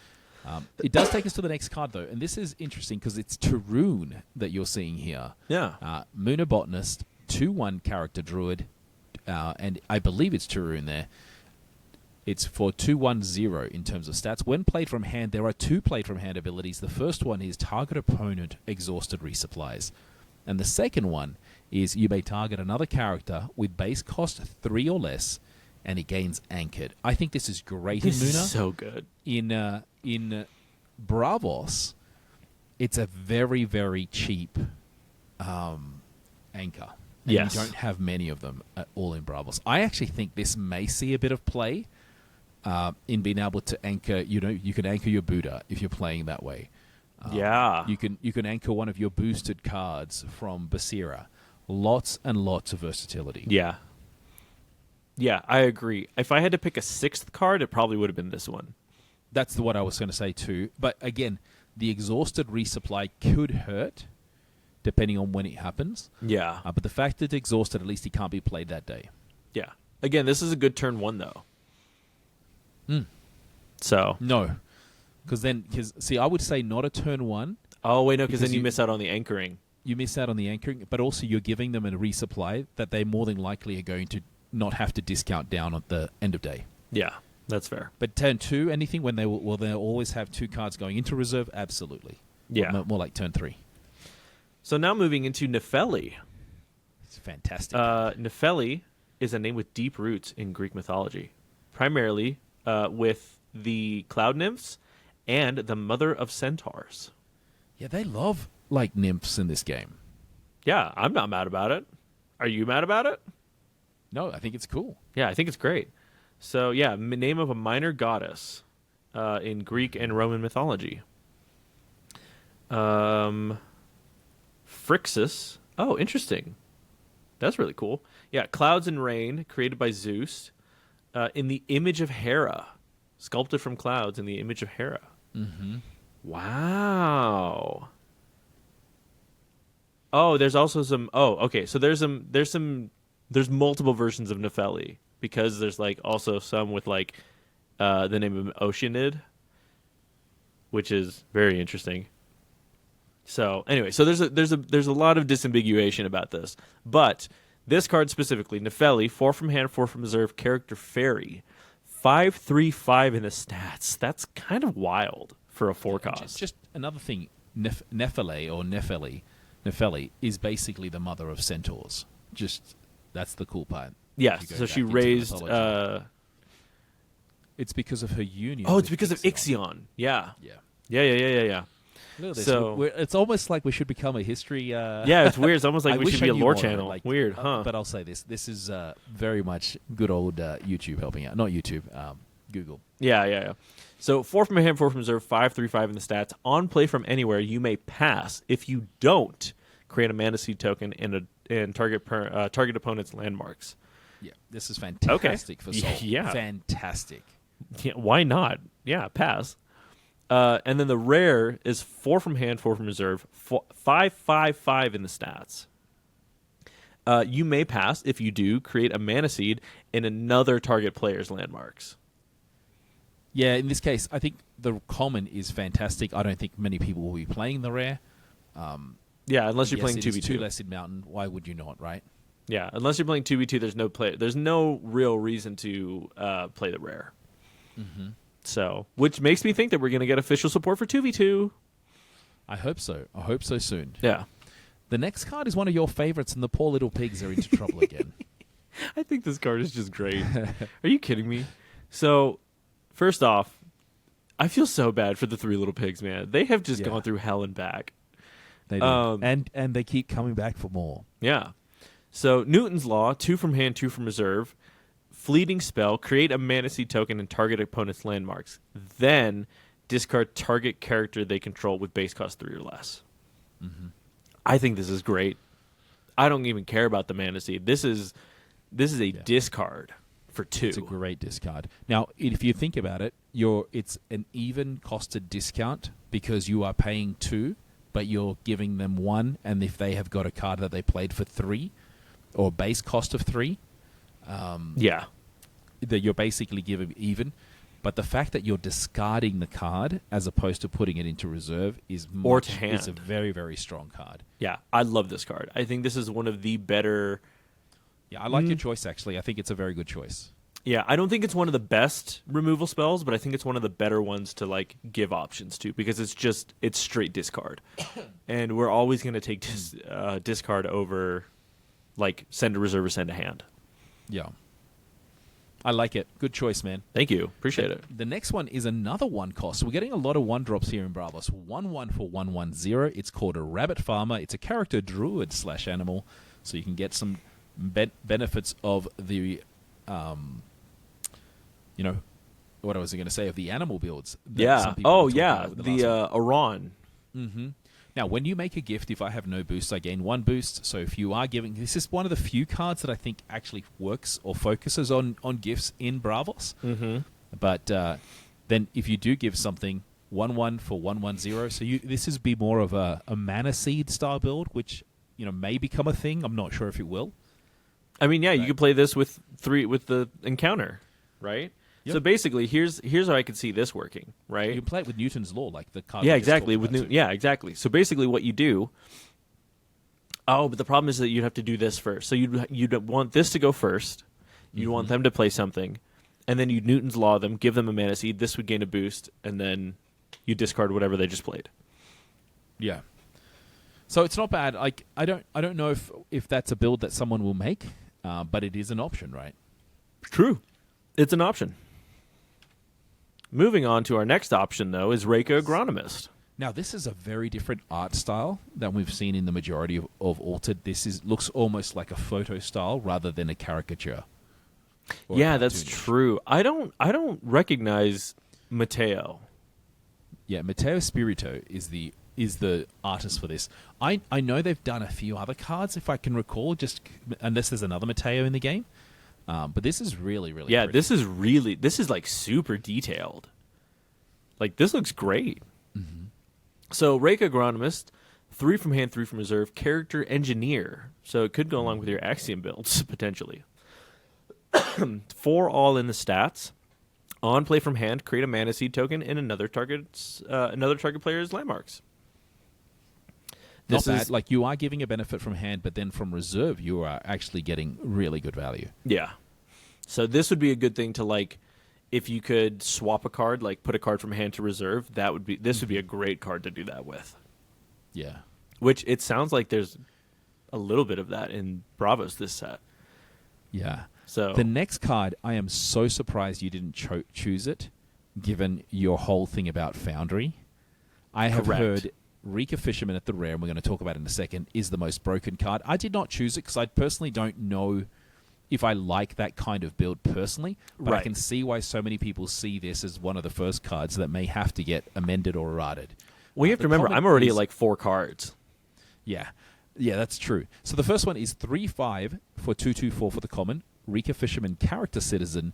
It does take us to the next card, though, and this is interesting because it's Tarun that you're seeing here. Yeah. Moona Botanist, 2/1 character druid, and I believe it's Tarun there. It's for 2/1/0 in terms of stats. When played from hand, there are 2 played from hand abilities. The first one is target opponent exhausted resupplies, and the second one is you may target another character with base cost 3 or less, and it gains anchored. I think this is great in Moona. This is so good. In Bravos, it's a very, very cheap anchor. And Yes. you don't have many of them at all in Bravos. I actually think this may see a bit of play in being able to anchor. You can anchor your Buddha if you're playing that way. Yeah. You can anchor one of your boosted cards from Basira. Lots and lots of versatility. Yeah. Yeah, I agree. If I had to pick a 6th card, it probably would have been this one. That's what I was going to say too. But again, the exhausted resupply could hurt, depending on when it happens. Yeah. But the fact that it's exhausted, at least he can't be played that day. Yeah. Again, this is a good turn 1, though. So. No. Because I would say not a turn 1. Oh, wait, no, because then you miss out on the anchoring. You miss out on the anchoring, but also you're giving them a resupply that they more than likely are going to not have to discount down at the end of day. Yeah, that's fair. But turn 2, anything when they'll always have 2 cards going into reserve? Absolutely. Yeah. More like turn 3. So now moving into Nefeli. It's fantastic. Nefeli is a name with deep roots in Greek mythology, primarily with the cloud nymphs and the mother of centaurs. Yeah, they love nymphs in this game. Yeah, I'm not mad about it. Are you mad about it? No, I think it's cool. Yeah, I think it's great. So yeah, name of a minor goddess in Greek and Roman mythology. Phrixus. Oh, interesting. That's really cool. Yeah, clouds and rain created by Zeus in the image of Hera. Sculpted from clouds in the image of Hera. Mm-hmm. Wow. Oh, there's also some. Oh, okay. So there's multiple versions of Nefeli because there's also some with the name of Oceanid, which is very interesting. So anyway, so there's a lot of disambiguation about this, but this card specifically, Nefeli, 4 from hand, 4 from reserve, character fairy, 5/3/5 in the stats. That's kind of wild for a 4 cost. Just another thing, Nefeli is basically the mother of centaurs. Just that's the cool part. Yes, so she raised. It's because of her union. Oh, it's because of Ixion. Yeah. Yeah. Look at this. So it's almost like we should become a history. Yeah, it's weird. It's almost like we should be a lore channel. Weird, huh? But I'll say this: this is very much good old YouTube helping out. Not YouTube, Google. Yeah. So 4 from hand, 4 from reserve, 5/3/5 in the stats. On play from anywhere, you may pass. If you don't, create a mana seed token and target opponent's landmarks. Yeah, this is fantastic for Soul. Yeah, fantastic. Yeah, why not? Yeah, pass. And then the rare is 4 from hand, 4 from reserve, 5/5/5 in the stats. You may pass. If you do, create a mana seed in another target player's landmarks. Yeah, in this case, I think the common is fantastic. I don't think many people will be playing the rare. Yeah, unless you're playing 2v2. 2 less in Mountain. Why would you not, right? Yeah, unless you're playing 2v2, there's no real reason to play the rare. Mm-hmm. So, which makes me think that we're going to get official support for 2v2. I hope so. I hope so soon. Yeah. The next card is one of your favorites, and the poor little pigs are into trouble again. I think this card is just great. Are you kidding me? So, first off, I feel so bad for the 3 little pigs, man. They have just gone through hell and back. They do. And they keep coming back for more. Yeah. So Newton's Law, 2 from hand, 2 from reserve. Fleeting spell, create a Mana Seed token and target opponent's landmarks. Then discard target character they control with base cost 3 or less. Mm-hmm. I think this is great. I don't even care about the Mana Seed. This is a discard for 2. It's a great discard. Now, if you think about it, it's an even costed discount because you are paying 2, but you're giving them 1, and if they have got a card that they played for 3, or base cost of 3, that you're basically giving even. But the fact that you're discarding the card as opposed to putting it into reserve is a very, very strong card. Yeah, I love this card. I think this is one of the better... Yeah, I like your choice, actually. I think it's a very good choice. Yeah, I don't think it's one of the best removal spells, but I think it's one of the better ones to like give options to because it's straight discard. And we're always going to take discard over like send a reserve or send a hand. Yeah. I like it. Good choice, man. Thank you. Appreciate it. The next one is another 1 cost. So we're getting a lot of 1-drops here in Bravos. 1/1 for 1/1/0. It's called a Rabbit Farmer. It's a character druid / animal. So you can get some benefits of the, what was I going to say, of the animal builds. Yeah. Oh, yeah. The Iran. Mm-hmm. Now, when you make a gift, if I have no boost, I gain 1 boost. So if you are giving... This is one of the few cards that I think actually works or focuses on gifts in Bravos. Mm-hmm. But then if you do give something 1/1 for 1/1/0, so this is be more of a Mana Seed style build, which may become a thing. I'm not sure if it will. I mean, yeah, you could play this with the encounter, right? Yep. So basically, here's how I could see this working, right? You can play it with Newton's Law, like the card. Yeah, exactly. Exactly. So basically, what you do. Oh, but the problem is that you'd have to do this first. So you'd want this to go first. You'd want them to play something, and then you'd Newton's Law them, give them a Mana Seed. This would gain a boost, and then you discard whatever they just played. Yeah. So it's not bad. Like I don't know if that's a build that someone will make, but it is an option, right? True, it's an option. Moving on to our next option, though, is Reika Agronomist. Now, this is a very different art style than we've seen in the majority of Altered. This looks almost like a photo style rather than a caricature. Yeah, that's true. I don't recognize Mateo. Yeah, Mateo Spirito is the artist for this. I know they've done a few other cards, if I can recall, just unless there's another Mateo in the game. But this is really, really pretty. This is like super detailed. Like, this looks great. Mm-hmm. So, Reika Agronomist, 3 from hand, 3 from reserve, character engineer. So it could go along with your Axiom builds, potentially. 4 all in the stats. On play from hand, create a Mana Seed token in another target player's landmarks. Not bad. Like, you are giving a benefit from hand, but then from reserve, you are actually getting really good value. Yeah. So this would be a good thing to, like, if you could swap a card, like put a card from hand to reserve, would be a great card to do that with. Yeah. Which it sounds like there's a little bit of that in Bravos this set. Yeah. So the next card, I am so surprised you didn't choose it, given your whole thing about Foundry. I have heard Rika Fisherman at the rare, and we're going to talk about it in a second, is the most broken card. I did not choose it because I personally don't know if I like that kind of build personally, but I can see why so many people see this as one of the first cards that may have to get amended or errated. Well, you have to remember, I'm already at like 4 cards. Yeah. Yeah, that's true. So the first one is 3/5 for 2/2/4 for the common. Rika Fisherman Character Citizen.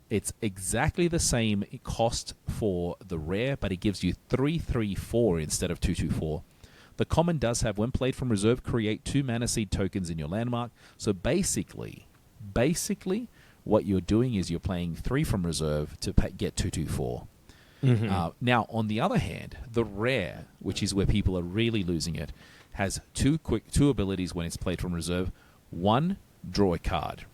It's exactly the same cost for the rare, but it gives you 3/3/4 instead of 2/2/4. The common does have, when played from reserve, create 2 Mana Seed tokens in your landmark. So basically, what you're doing is you're playing 3 from reserve to get 2/2/4. Mm-hmm. Now, on the other hand, the rare, which is where people are really losing it, has 2 abilities when it's played from reserve. 1, draw a card.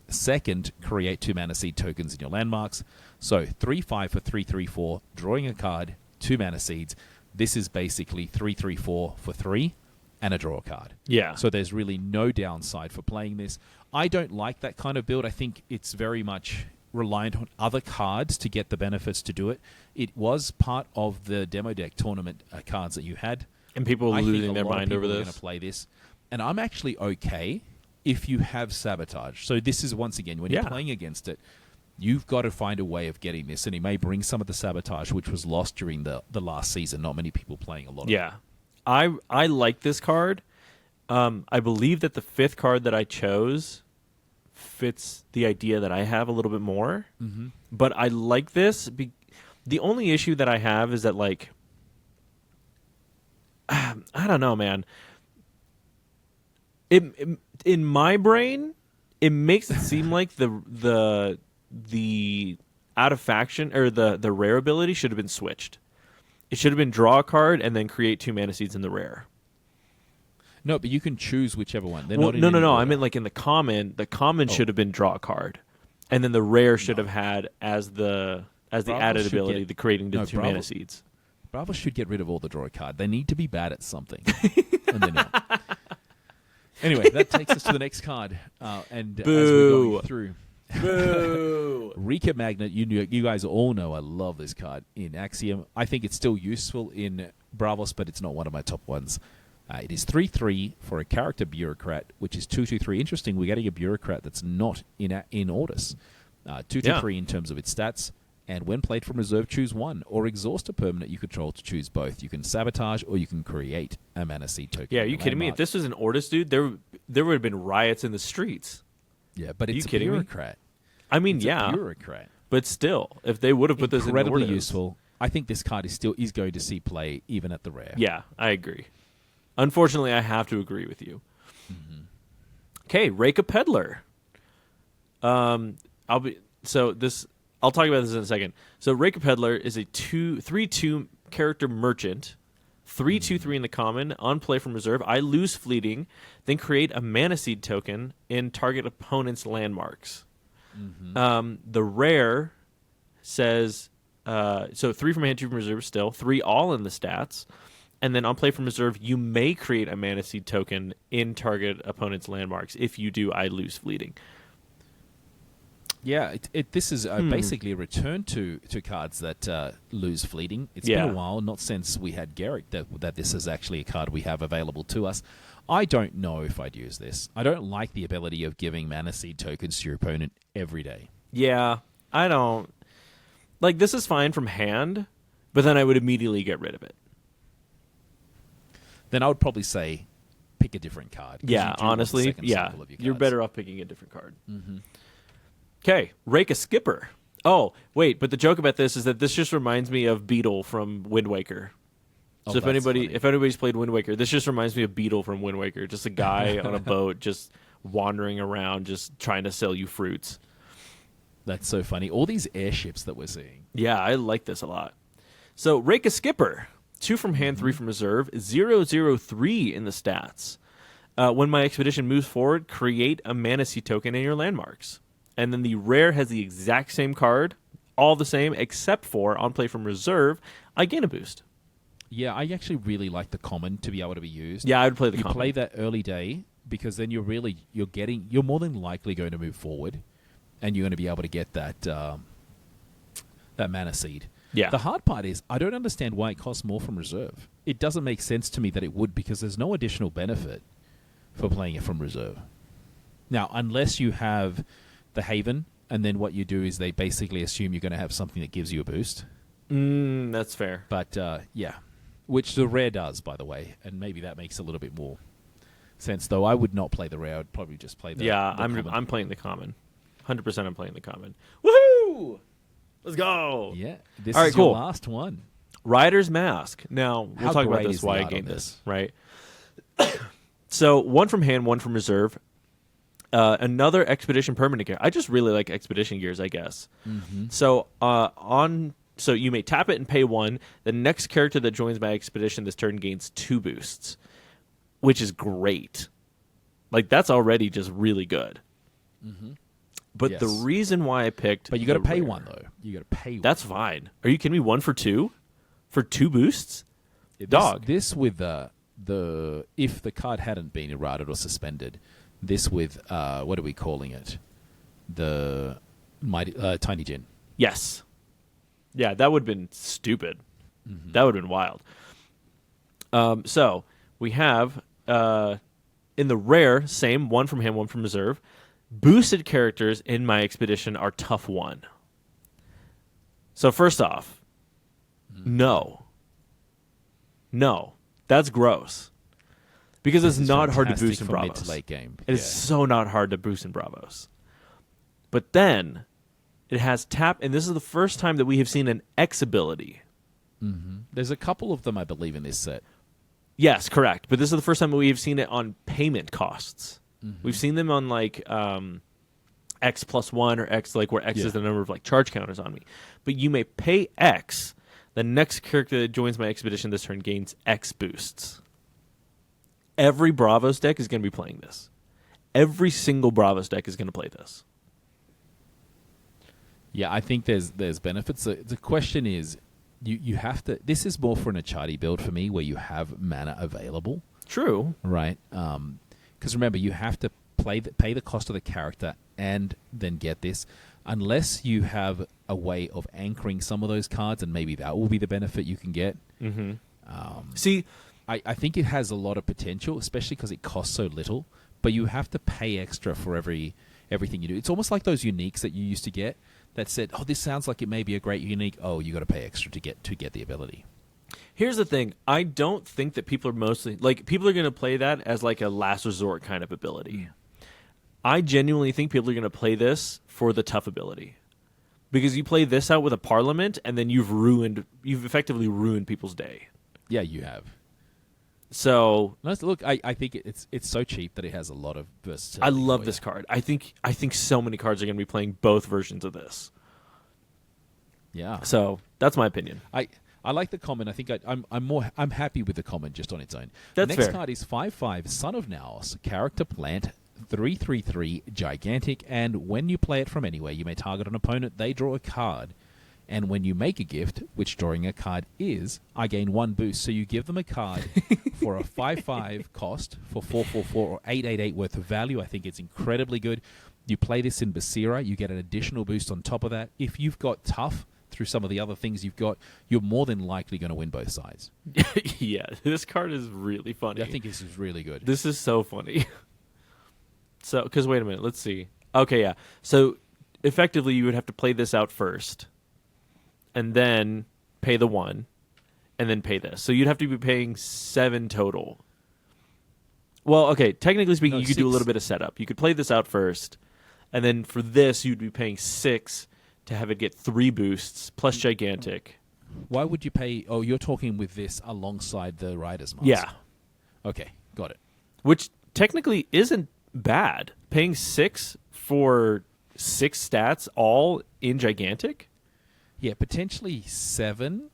2nd, create 2 Mana Seed tokens in your landmarks. So 3/5 for 3/3/4, drawing a card, 2 Mana Seeds. This is basically 3/3/4 for 3 and a draw card. Yeah. So there's really no downside for playing this. I don't like that kind of build. I think it's very much reliant on other cards to get the benefits to do it. It was part of the demo deck tournament cards that you had. And people I losing think their a lot mind of over people are this. going to play this, and I'm actually okay if you have sabotage. So this is once again when you're Yeah. playing against it, you've got to find a way of getting this, and he may bring some of the sabotage which was lost during the last season. Not many people playing a lot. Yeah, I like this card. I believe that the 5th card that I chose fits the idea that I have a little bit more. Mm-hmm. But I like this. The only issue that I have is that, like, I don't know, man. It in my brain, it makes it seem like the out of faction or the rare ability should have been switched. It should have been draw a card and then create 2 mana seeds in the rare. No, but you can choose whichever one. They're Well, not in no. any I order. mean, like in the common should have been draw a card, and then the rare should have had as the Bravo added should ability get- the creating the No, 2 Bravo- mana seeds. Bravo should get rid of all the draw card. They need to be bad at something, and they're not. Anyway, that takes us to the next card, and as we're Boo. going through. Boo! Rika Magnet, you guys all know I love this card in Axiom. I think it's still useful in Bravos, but it's not one of my top ones. It is 3/3 for a character bureaucrat, which is 2/3. Interesting, we're getting a bureaucrat that's not in Ordis. 2/3 in terms of its stats, and when played from reserve, choose one, or exhaust a permanent you control to choose both. You can sabotage, or you can create a mana seed token. Yeah, are in you the kidding me? If landmark. this was an Ordis dude, there would have been riots in the streets. Yeah, but Are it's you a kidding me? bureaucrat. I mean, It's yeah, a bureaucrat. but still, if they would have put this in Incredibly Ordis, useful. I think this card is going to see play even at the rare. Yeah, I agree. Unfortunately, I have to agree with you. Okay, Rake a Peddler. I'll talk about this in a second. So Rake a Peddler is a 3/2 character merchant, 3/2/3 in the common, on play from reserve. I lose fleeting, then create a mana seed token in target opponent's landmarks. The rare says so 3 from hand, 2 from reserve still, 3 all in the stats. And then on play from reserve, you may create a mana seed token in target opponent's landmarks. If you do, I lose fleeting. Yeah, this is basically a return to cards that lose fleeting. It's been Yeah. a while, not since we had Garrick, that this is actually a card we have available to us. I don't know if I'd use this. I don't like the ability of giving mana seed tokens to your opponent every day. Yeah, I don't. Like, this is fine from hand, but then I would immediately get rid of it. Then I would probably say pick a different card. 'cause Yeah, you do want the honestly, second yeah. cycle of your You're cards. better off picking a different card. Okay, Rake a Skipper. Oh, wait, but the joke about this is that this just reminds me of Beetle from Wind Waker. Oh, So if that's funny. anybody's played Wind Waker, this just reminds me of Beetle from Wind Waker. Just a guy on a boat just wandering around just trying to sell you fruits. That's so funny. All these airships that we're seeing. Yeah, I like this a lot. So Rake a Skipper. 2 from hand, 3 from reserve, 0/0/3 in the stats. When my expedition moves forward, create a mana seed token in your landmarks. And then the rare has the exact same card, all the same, except for on play from reserve, I gain a boost. Yeah, I actually really like the common to be able to be used. Yeah, I would play the You common. play that early day because then you're more than likely going to move forward, and you're going to be able to get that that mana seed. Yeah. The hard part is I don't understand why it costs more from reserve. It doesn't make sense to me that it would because there's no additional benefit for playing it from reserve. Now, unless you have the Haven, and then what you do is they basically assume you're going to have something that gives you a boost. That's fair. But yeah, which the rare does, by the way, and maybe that makes a little bit more sense. Though I would not play the rare; I'd probably just play the Yeah, the common. I'm playing the common. 100% I'm playing the common. Woohoo! Let's go. Yeah, this All right, is cool. your last one. Rider's Mask. Now, we'll How talk about great this is the why I art on gained this? this, right? So, 1 from hand, 1 from reserve. Another expedition permanent gear. I just really like expedition gears, I guess. So, so you may tap it and pay 1. The next character that joins my expedition this turn gains 2 boosts, which is great. Like, that's already just really good. But Yes. the reason why I picked, But you got to the pay rare- one though. You got to pay one. That's fine. Are you kidding me? 1 for 2 for 2 boosts? This- Dog. This with the if the card hadn't been errated or suspended, this with what are we calling it? The mighty Tiny Jin. Yes. Yeah, that would have been stupid. That would have been wild. So we have in the rare, same, one from hand, one from reserve. Boosted characters in my expedition are tough one. So first off, no, that's gross because it's not hard to boost in for mid Bravos. to late game. It is so not hard to boost in Bravos. But then it has tap, and this is the first time that we have seen an X ability. There's a couple of them, I believe, in this set. Yes, correct. But this is the first time that we've seen it on payment costs. We've seen them on like X plus 1 or X, like where X is the number of like charge counters on me. But you may pay X. The next character that joins my expedition this turn gains X boosts. Every Bravos deck is going to be playing this. Every single Bravos deck is going to play this. Yeah, I think there's benefits. The question is, you have to. This is more for an Achati build for me, where you have mana available. True. Right. Because remember, you have to pay the cost of the character and then get this. Unless you have a way of anchoring some of those cards, and maybe that will be the benefit you can get. See, I think it has a lot of potential, especially because it costs so little. But you have to pay extra for everything you do. It's almost like those uniques that you used to get that said, "Oh, this sounds like it may be a great unique." Oh, you got to pay extra to get the ability. here's the thing. I don't think that people are mostly like people are going to play that as like a last resort kind of ability. I genuinely think people are going to play this for the tough ability. Because you play this out with a parliament and then you've effectively ruined people's day. Yeah, you have. So Look, I think it's so cheap that it has a lot of versatility. I love this card. I think so many cards are going to be playing both versions of this. Yeah. So that's my opinion. I like the comment. I think I'm happy with the comment just on its own. That's the next fair. card is 5/5 Son of Naos, character plant, 3/3 gigantic, and when you play it from anywhere, you may target an opponent, they draw a card. And when you make a gift, which drawing a card is, I gain 1 boost. So you give them a card for a 5/5 cost for 4/4/4 or 8/8/8 worth of value. I think it's incredibly good. You play this in Basira, you get an additional boost on top of that. If you've got tough through some of the other things you've got, you're more than likely going to win both sides. Yeah, this card is really funny. I think this is really good. This is so funny. So, because wait a minute, let's see. Okay, yeah. So, effectively, you would have to play this out first, and then pay the 1, and then pay this. So you'd have to be paying 7 total. Well, okay, technically speaking, No, you could do a 6. little bit of setup. You could play this out first, and then for this, you'd be paying 6 to have it get 3 boosts plus gigantic. Why would you pay? Oh, you're talking with this alongside the Rider's Mask. Yeah. Okay, got it. Which technically isn't bad. Paying 6 for 6 stats all in gigantic? Yeah, potentially 7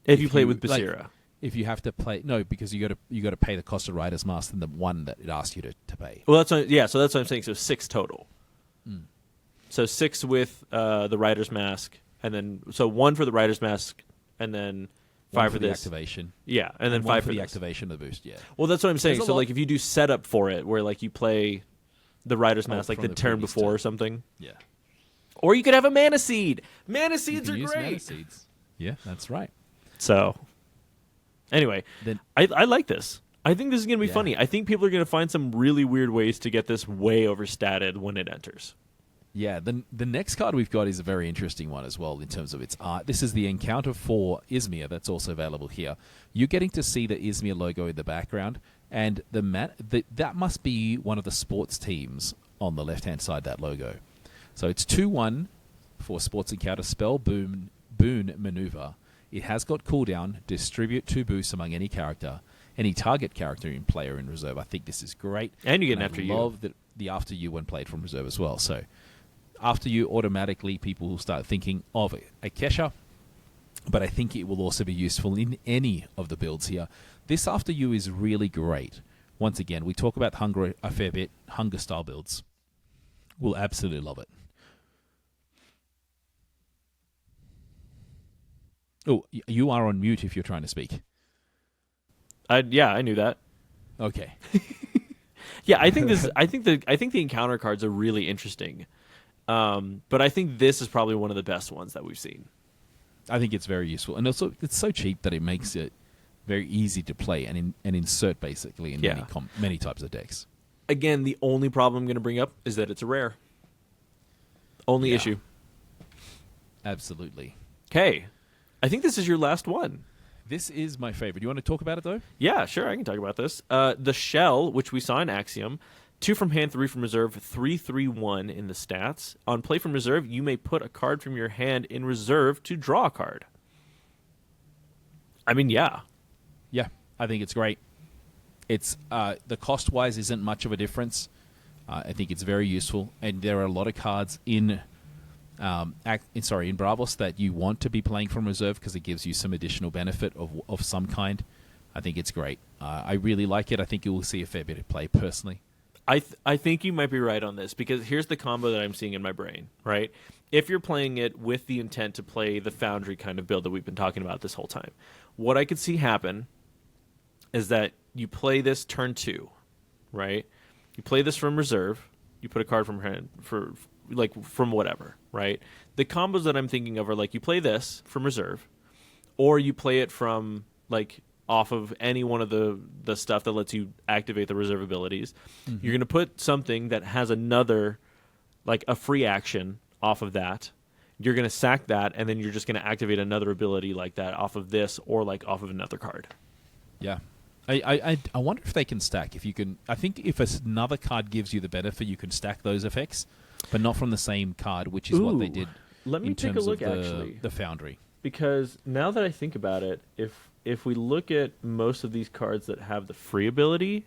If you play with Basira. Like, if you have to play, no, because you got to pay the cost of Rider's Mask than the 1 that it asked you to pay. Well, that's what, yeah. So that's what I'm saying. So 6 total. So 6 with the Rider's Mask, and then so 1 for the Rider's Mask, and then 5 for the this activation. Yeah, and then 1 5 for the this. activation of the boost. Yeah. Well, that's what I'm saying. There's a So lot- like if you do setup for it, where like you play the Rider's Mask like from the the turn previous before turn. or something, Yeah. or you could have a Mana Seed. Mana Seeds You are can use great. Mana Seeds. Yeah, that's right. So anyway, Then I like this. I think this is going to be Yeah. funny. I think people are going to find some really weird ways to get this way overstated when it enters. yeah, the next card we've got is a very interesting one as well in terms of its art. This is the Encounter for Izmir that's also available here. You're getting to see the Izmir logo in the background, and that must be one of the sports teams on the left-hand side, that logo. So it's 2/1 for Sports Encounter spell, boon maneuver. It has got cooldown, distribute 2 boosts among any character, any target character in player in reserve. I think this is great. And you get an I after you. love the after you when played from reserve as well. So after you, automatically people will start thinking of a Kesha, but I think it will also be useful in any of the builds here. This after you is really great. Once again, we talk about hunger a fair bit, hunger style builds. We'll absolutely love it. Oh, you are on mute if you're trying to speak. Yeah, I knew that. Okay. Yeah, I think the encounter cards are really interesting. But I think this is probably one of the best ones that we've seen. I think it's very useful. And also, it's so cheap that it makes it very easy to play and insert basically in Yeah. many types of decks. Again, the only problem I'm going to bring up is that it's a rare. Only Yeah. issue. Absolutely. Okay. I think this is your last one. This is my favorite. You want to talk about it though? Yeah, sure. I can talk about this. The Shell, which we saw in Axiom, 2 from hand, 3 from reserve, 3/3/1 in the stats. On play from reserve, you may put a card from your hand in reserve to draw a card. I mean, yeah. Yeah, I think it's great. It's the cost wise isn't much of a difference. I think it's very useful, and there are a lot of cards in Bravos that you want to be playing from reserve because it gives you some additional benefit of some kind. I think it's great. I really like it. I think you will see a fair bit of play personally. I think you might be right on this because here's the combo that I'm seeing in my brain, right? If you're playing it with the intent to play the Foundry kind of build that we've been talking about this whole time, what I could see happen is that you play this turn 2, right? You play this from reserve, you put a card from hand from whatever, right? The combos that I'm thinking of are like you play this from reserve, or you play it from like off of any one of the stuff that lets you activate the reserve abilities. Mm-hmm. You're going to put something that has another, like a free action off of that. You're going to sack that, and then you're just going to activate another ability like that off of this or like off of another card. Yeah. I wonder if they can stack. If you can, I think if another card gives you the benefit, you can stack those effects, but not from the same card, which is what they did. Let me take a look, actually. The Foundry. Because now that I think about it, if we look at most of these cards that have the free ability,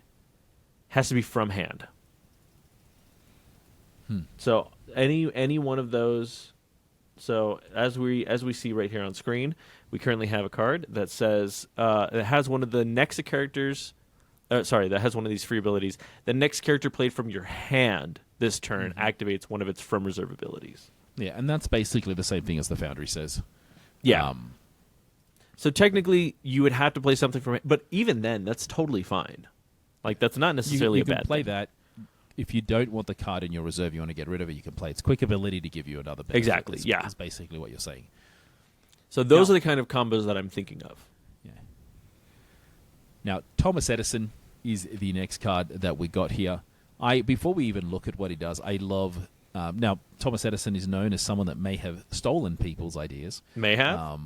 has to be from hand. So any one of those. So as we see right here on screen, we currently have a card that says it has one of the next characters. That has one of these free abilities. The next character played from your hand this turn activates one of its from reserve abilities. Yeah, and that's basically the same thing as the Foundry says. Yeah. So technically, you would have to play something from it, but even then, that's totally fine. Like that's not necessarily you a bad can play thing. that. If you don't want the card in your reserve, you want to get rid of it, you can play its quick ability to give you another benefit. Exactly, yeah. Is basically what you're saying. So those are the kind of combos that I'm thinking of. Yeah. Now, Thomas Edison is the next card that we got here. Before we even look at what he does, I love... now, Thomas Edison is known as someone that may have stolen people's ideas. May have?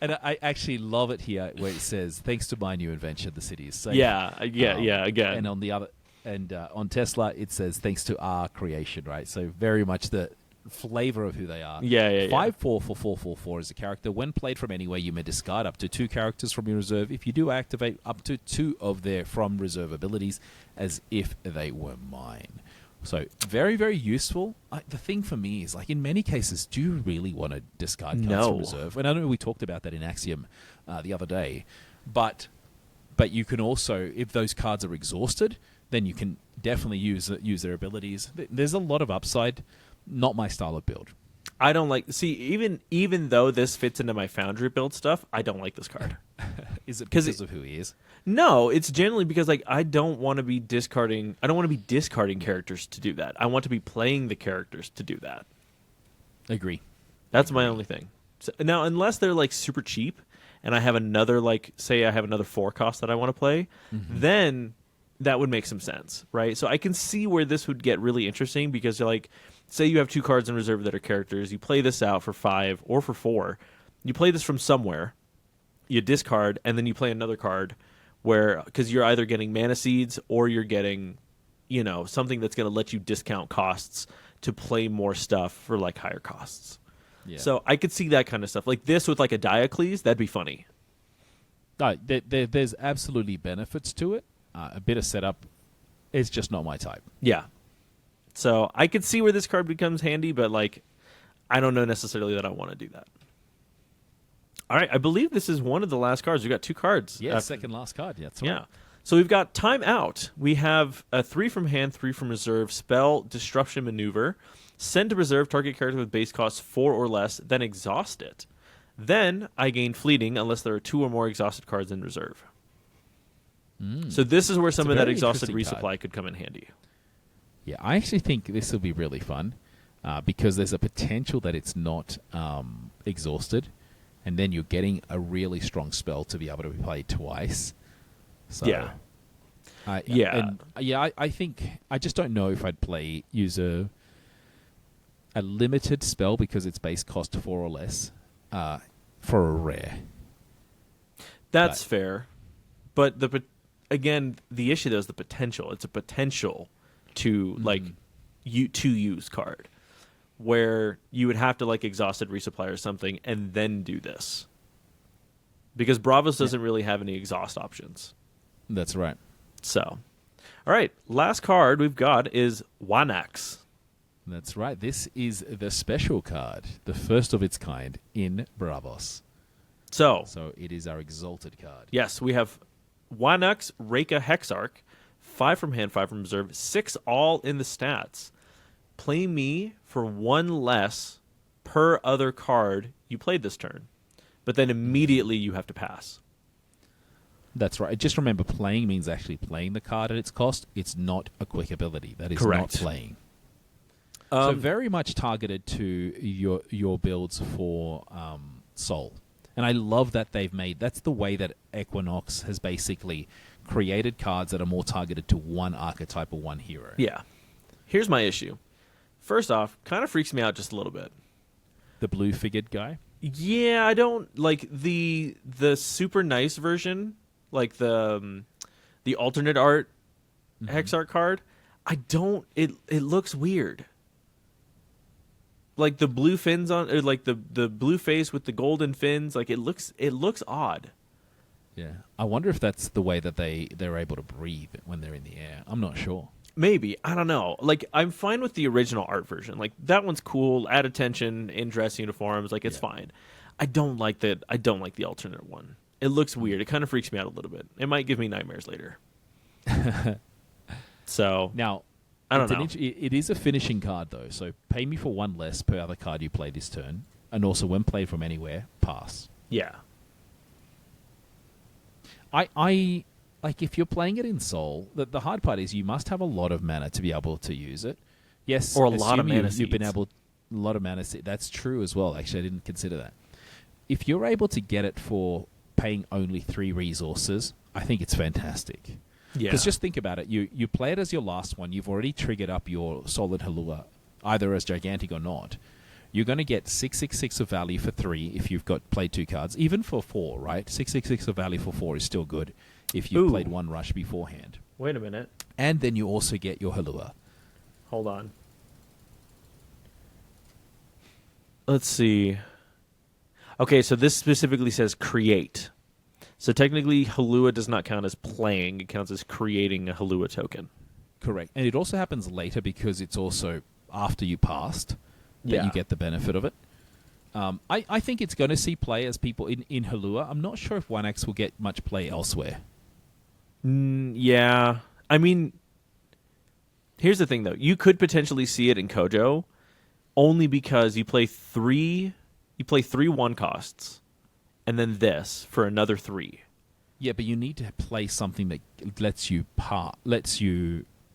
And I actually love it here where it says, "Thanks to my new invention, the city is safe." Yeah. Again. And on the other, on Tesla, it says, "Thanks to our creation." Right, so very much the flavor of who they are. Yeah. 5/4 for 4/4 is a character. When played from anywhere, you may discard up to 2 characters from your reserve. If you do, activate up to 2 of their from reserve abilities as if they were mine. So very, very useful. The thing for me is, like, in many cases, do you really want to discard cards from reserve? And I know we talked about that in Axiom the other day, but you can also, if those cards are exhausted, then you can definitely use their abilities. There's a lot of upside. Not my style of build. I don't like... See, even though this fits into my Foundry build stuff, I don't like this card. Is it because of who he is? No, it's generally because like I don't want to be discarding characters to do that. I want to be playing the characters to do that. Agree. That's my only thing. So, now, unless they're like super cheap and I have another, like, say I have another 4 cost that I want to play, then that would make some sense, right? So I can see where this would get really interesting because you're like, say you have 2 cards in reserve that are characters, you play this out for 5 or for 4, you play this from somewhere, you discard, and then you play another card where, because you're either getting mana seeds or you're getting, something that's going to let you discount costs to play more stuff for like higher costs. Yeah. So I could see that kind of stuff. Like this with like a Diocles, that'd be funny. There's absolutely benefits to it. A bit of setup is just not my type. Yeah. So I could see where this card becomes handy, but like, I don't know necessarily that I want to do that. All right, I believe this is one of the last cards. We've got 2 cards. Yeah, second last card. Yeah, that's right. Yeah. So we've got Time Out. We have a 3 from hand, 3 from reserve, spell, Disruption Maneuver. Send to reserve target character with base cost 4 or less, then exhaust it. Then I gain Fleeting unless there are 2 or more exhausted cards in reserve. So this is where some of that exhausted resupply card could come in handy. Yeah, I actually think this will be really fun because there's a potential that it's not exhausted. and then you're getting a really strong spell to be able to be played twice. So, Yeah. I think I just don't know if I'd use a limited spell because it's base cost 4 or less for a rare. That's fair. But again, the issue though is the potential. It's a potential to to use card where you would have to like exhausted resupply or something and then do this. Because Bravos doesn't really have any exhaust options. That's right. So, all right, last card we've got is Wanax. That's right. This is the special card, the first of its kind in Bravos. So it is our exalted card. yes, we have Wanax Reka Hexarch, 5 from hand, 5 from reserve, 6 all in the stats. Play me for 1 less per other card you played this turn. But then immediately you have to pass. That's right. Just remember, playing means actually playing the card at its cost. It's not a quick ability. That is Correct. not playing. So very much targeted to your builds for Soul. And I love that they've made... That's the way that Equinox has basically created cards that are more targeted to one archetype or one hero. Yeah. Here's my issue. First off, kind of freaks me out just a little bit. The blue-figured guy? Yeah, I don't... Like, the super nice version, like the alternate art hex art card, I don't... It looks weird. Like the blue fins on, or like the blue face with the golden fins, like it looks odd. Yeah, I wonder if that's the way that they're able to breathe when they're in the air. I'm not sure. Maybe, I don't know. Like I'm fine with the original art version. Like that one's cool. Add attention in dress uniforms, like it's fine. I don't like the alternate one. It looks weird. It kind of freaks me out a little bit. It might give me nightmares later. So now. I don't know. It is a finishing card, though, so pay me for 1 less per other card you play this turn, and also when played from anywhere, pass. Yeah. I like if you're playing it in Soul, the hard part is you must have a lot of mana to be able to use it. Yes, or a lot of mana you've been able a lot of mana seeds. That's true as well. Actually, I didn't consider that. If you're able to get it for paying only 3 resources, I think it's fantastic. Yeah. Because just think about it. You play it as your last one. You've already triggered up your Solid Halua, either as gigantic or not. You're going to get 666 of value for 3 if you've played 2 cards. Even for 4, right? 666 of value for 4 is still good if you've played 1 rush beforehand. Wait a minute. And then you also get your Halua. Hold on. Let's see. Okay, so this specifically says create. So technically, Halua does not count as playing. It counts as creating a Halua token. Correct. And it also happens later because it's also after you passed that you get the benefit of it. I think it's going to see play as people in Halua. I'm not sure if 1X will get much play elsewhere. Yeah. I mean, here's the thing, though. You could potentially see it in Kojo only because you play 3 1 costs. And then this for another 3. Yeah, but you need to play something that lets you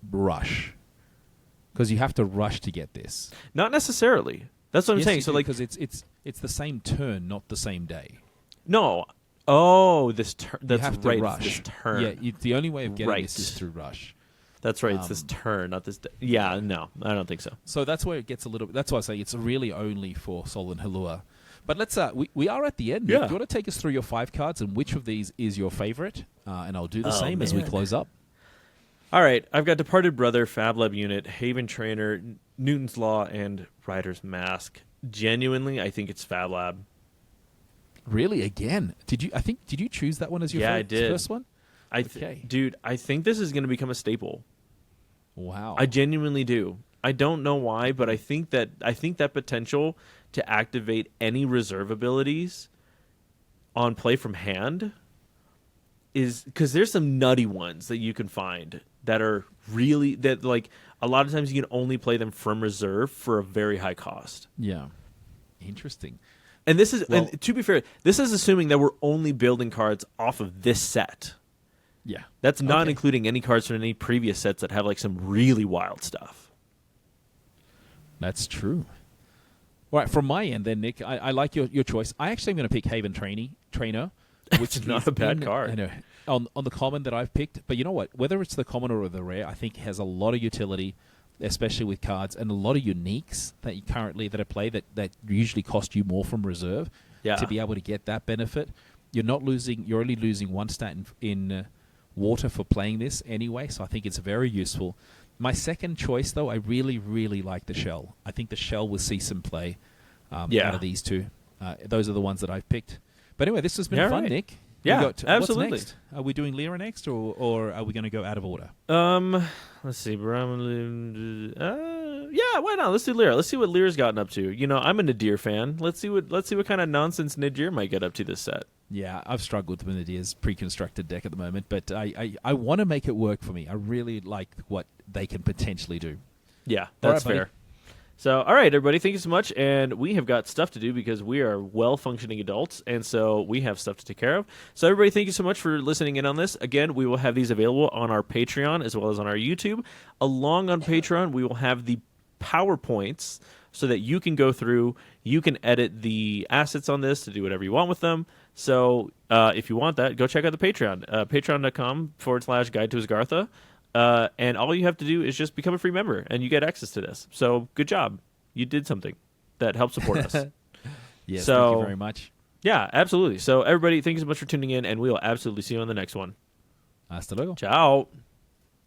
rush, because you have to rush to get this. Not necessarily. That's what I'm saying. So, like, because it's the same turn, not the same day. No. Oh, this turn. That's you have to right. rush. It's this turn. Yeah, the only way of getting Right. this is through rush. That's right. It's this turn, not this. Yeah, no, I don't think so. So that's where it gets a little bit. That's why I say it's really only for Sol and Halua. But let's we are at the end. Yeah. Do you want to take us through your 5 cards and which of these is your favorite? And I'll do the same as we close up. All right, I've got Departed Brother, Fab Lab Unit, Haven Trainer, Newton's Law, and Rider's Mask. Genuinely, I think it's Fab Lab. Really, again? Did you choose that one as your I did. first one? Dude, I think this is going to become a staple. Wow. I genuinely do. I don't know why, but I think that potential to activate any reserve abilities on play from hand is because there's some nutty ones that you can find that are really that like a lot of times you can only play them from reserve for a very high cost. Yeah. Interesting. And this is and to be fair, this is assuming that we're only building cards off of this set. Yeah. That's not including any cards from any previous sets that have like some really wild stuff. That's true. All right, from my end then, Nick, I like your choice. I actually am going to pick Haven Trainer, which It's not a bad card. I know, on the common that I've picked. But you know what? Whether it's the common or the rare, I think has a lot of utility, especially with cards, and a lot of uniques that are played that usually cost you more from reserve. Yeah. To be able to get that benefit, you're only losing one stat in water for playing this anyway. So I think it's very useful. My second choice, though, I really, really like the shell. I think the shell will see some play out of these two. Those are the ones that I've picked. But anyway, this has been fun, right. Nick. Yeah, What's absolutely. next? Are we doing Lyra next, or are we going to go out of order? Let's see. Yeah, why not? Let's do Lyra. Let's see what Lyra's gotten up to. You know, I'm a Nadir fan. Let's see what kind of nonsense Nadir might get up to this set. Yeah, I've struggled with Nadir's pre-constructed deck at the moment, but I want to make it work for me. I really like what they can potentially do. Yeah, that's All right, fair. So, all right, everybody, thank you so much. And we have got stuff to do because we are well-functioning adults, and so we have stuff to take care of. So, everybody, thank you so much for listening in on this. Again, we will have these available on our Patreon as well as on our YouTube. Along on Patreon, we will have the PowerPoints so that you can go through, you can edit the assets on this to do whatever you want with them. So, if you want that, go check out the Patreon, patreon.com/guide to Asgartha. And all you have to do is just become a free member, and you get access to this. So, good job. You did something that helped support us. Yes, So, thank you very much. Yeah, absolutely. So, everybody, thank you so much for tuning in, and we will absolutely see you on the next one. Hasta luego. Ciao.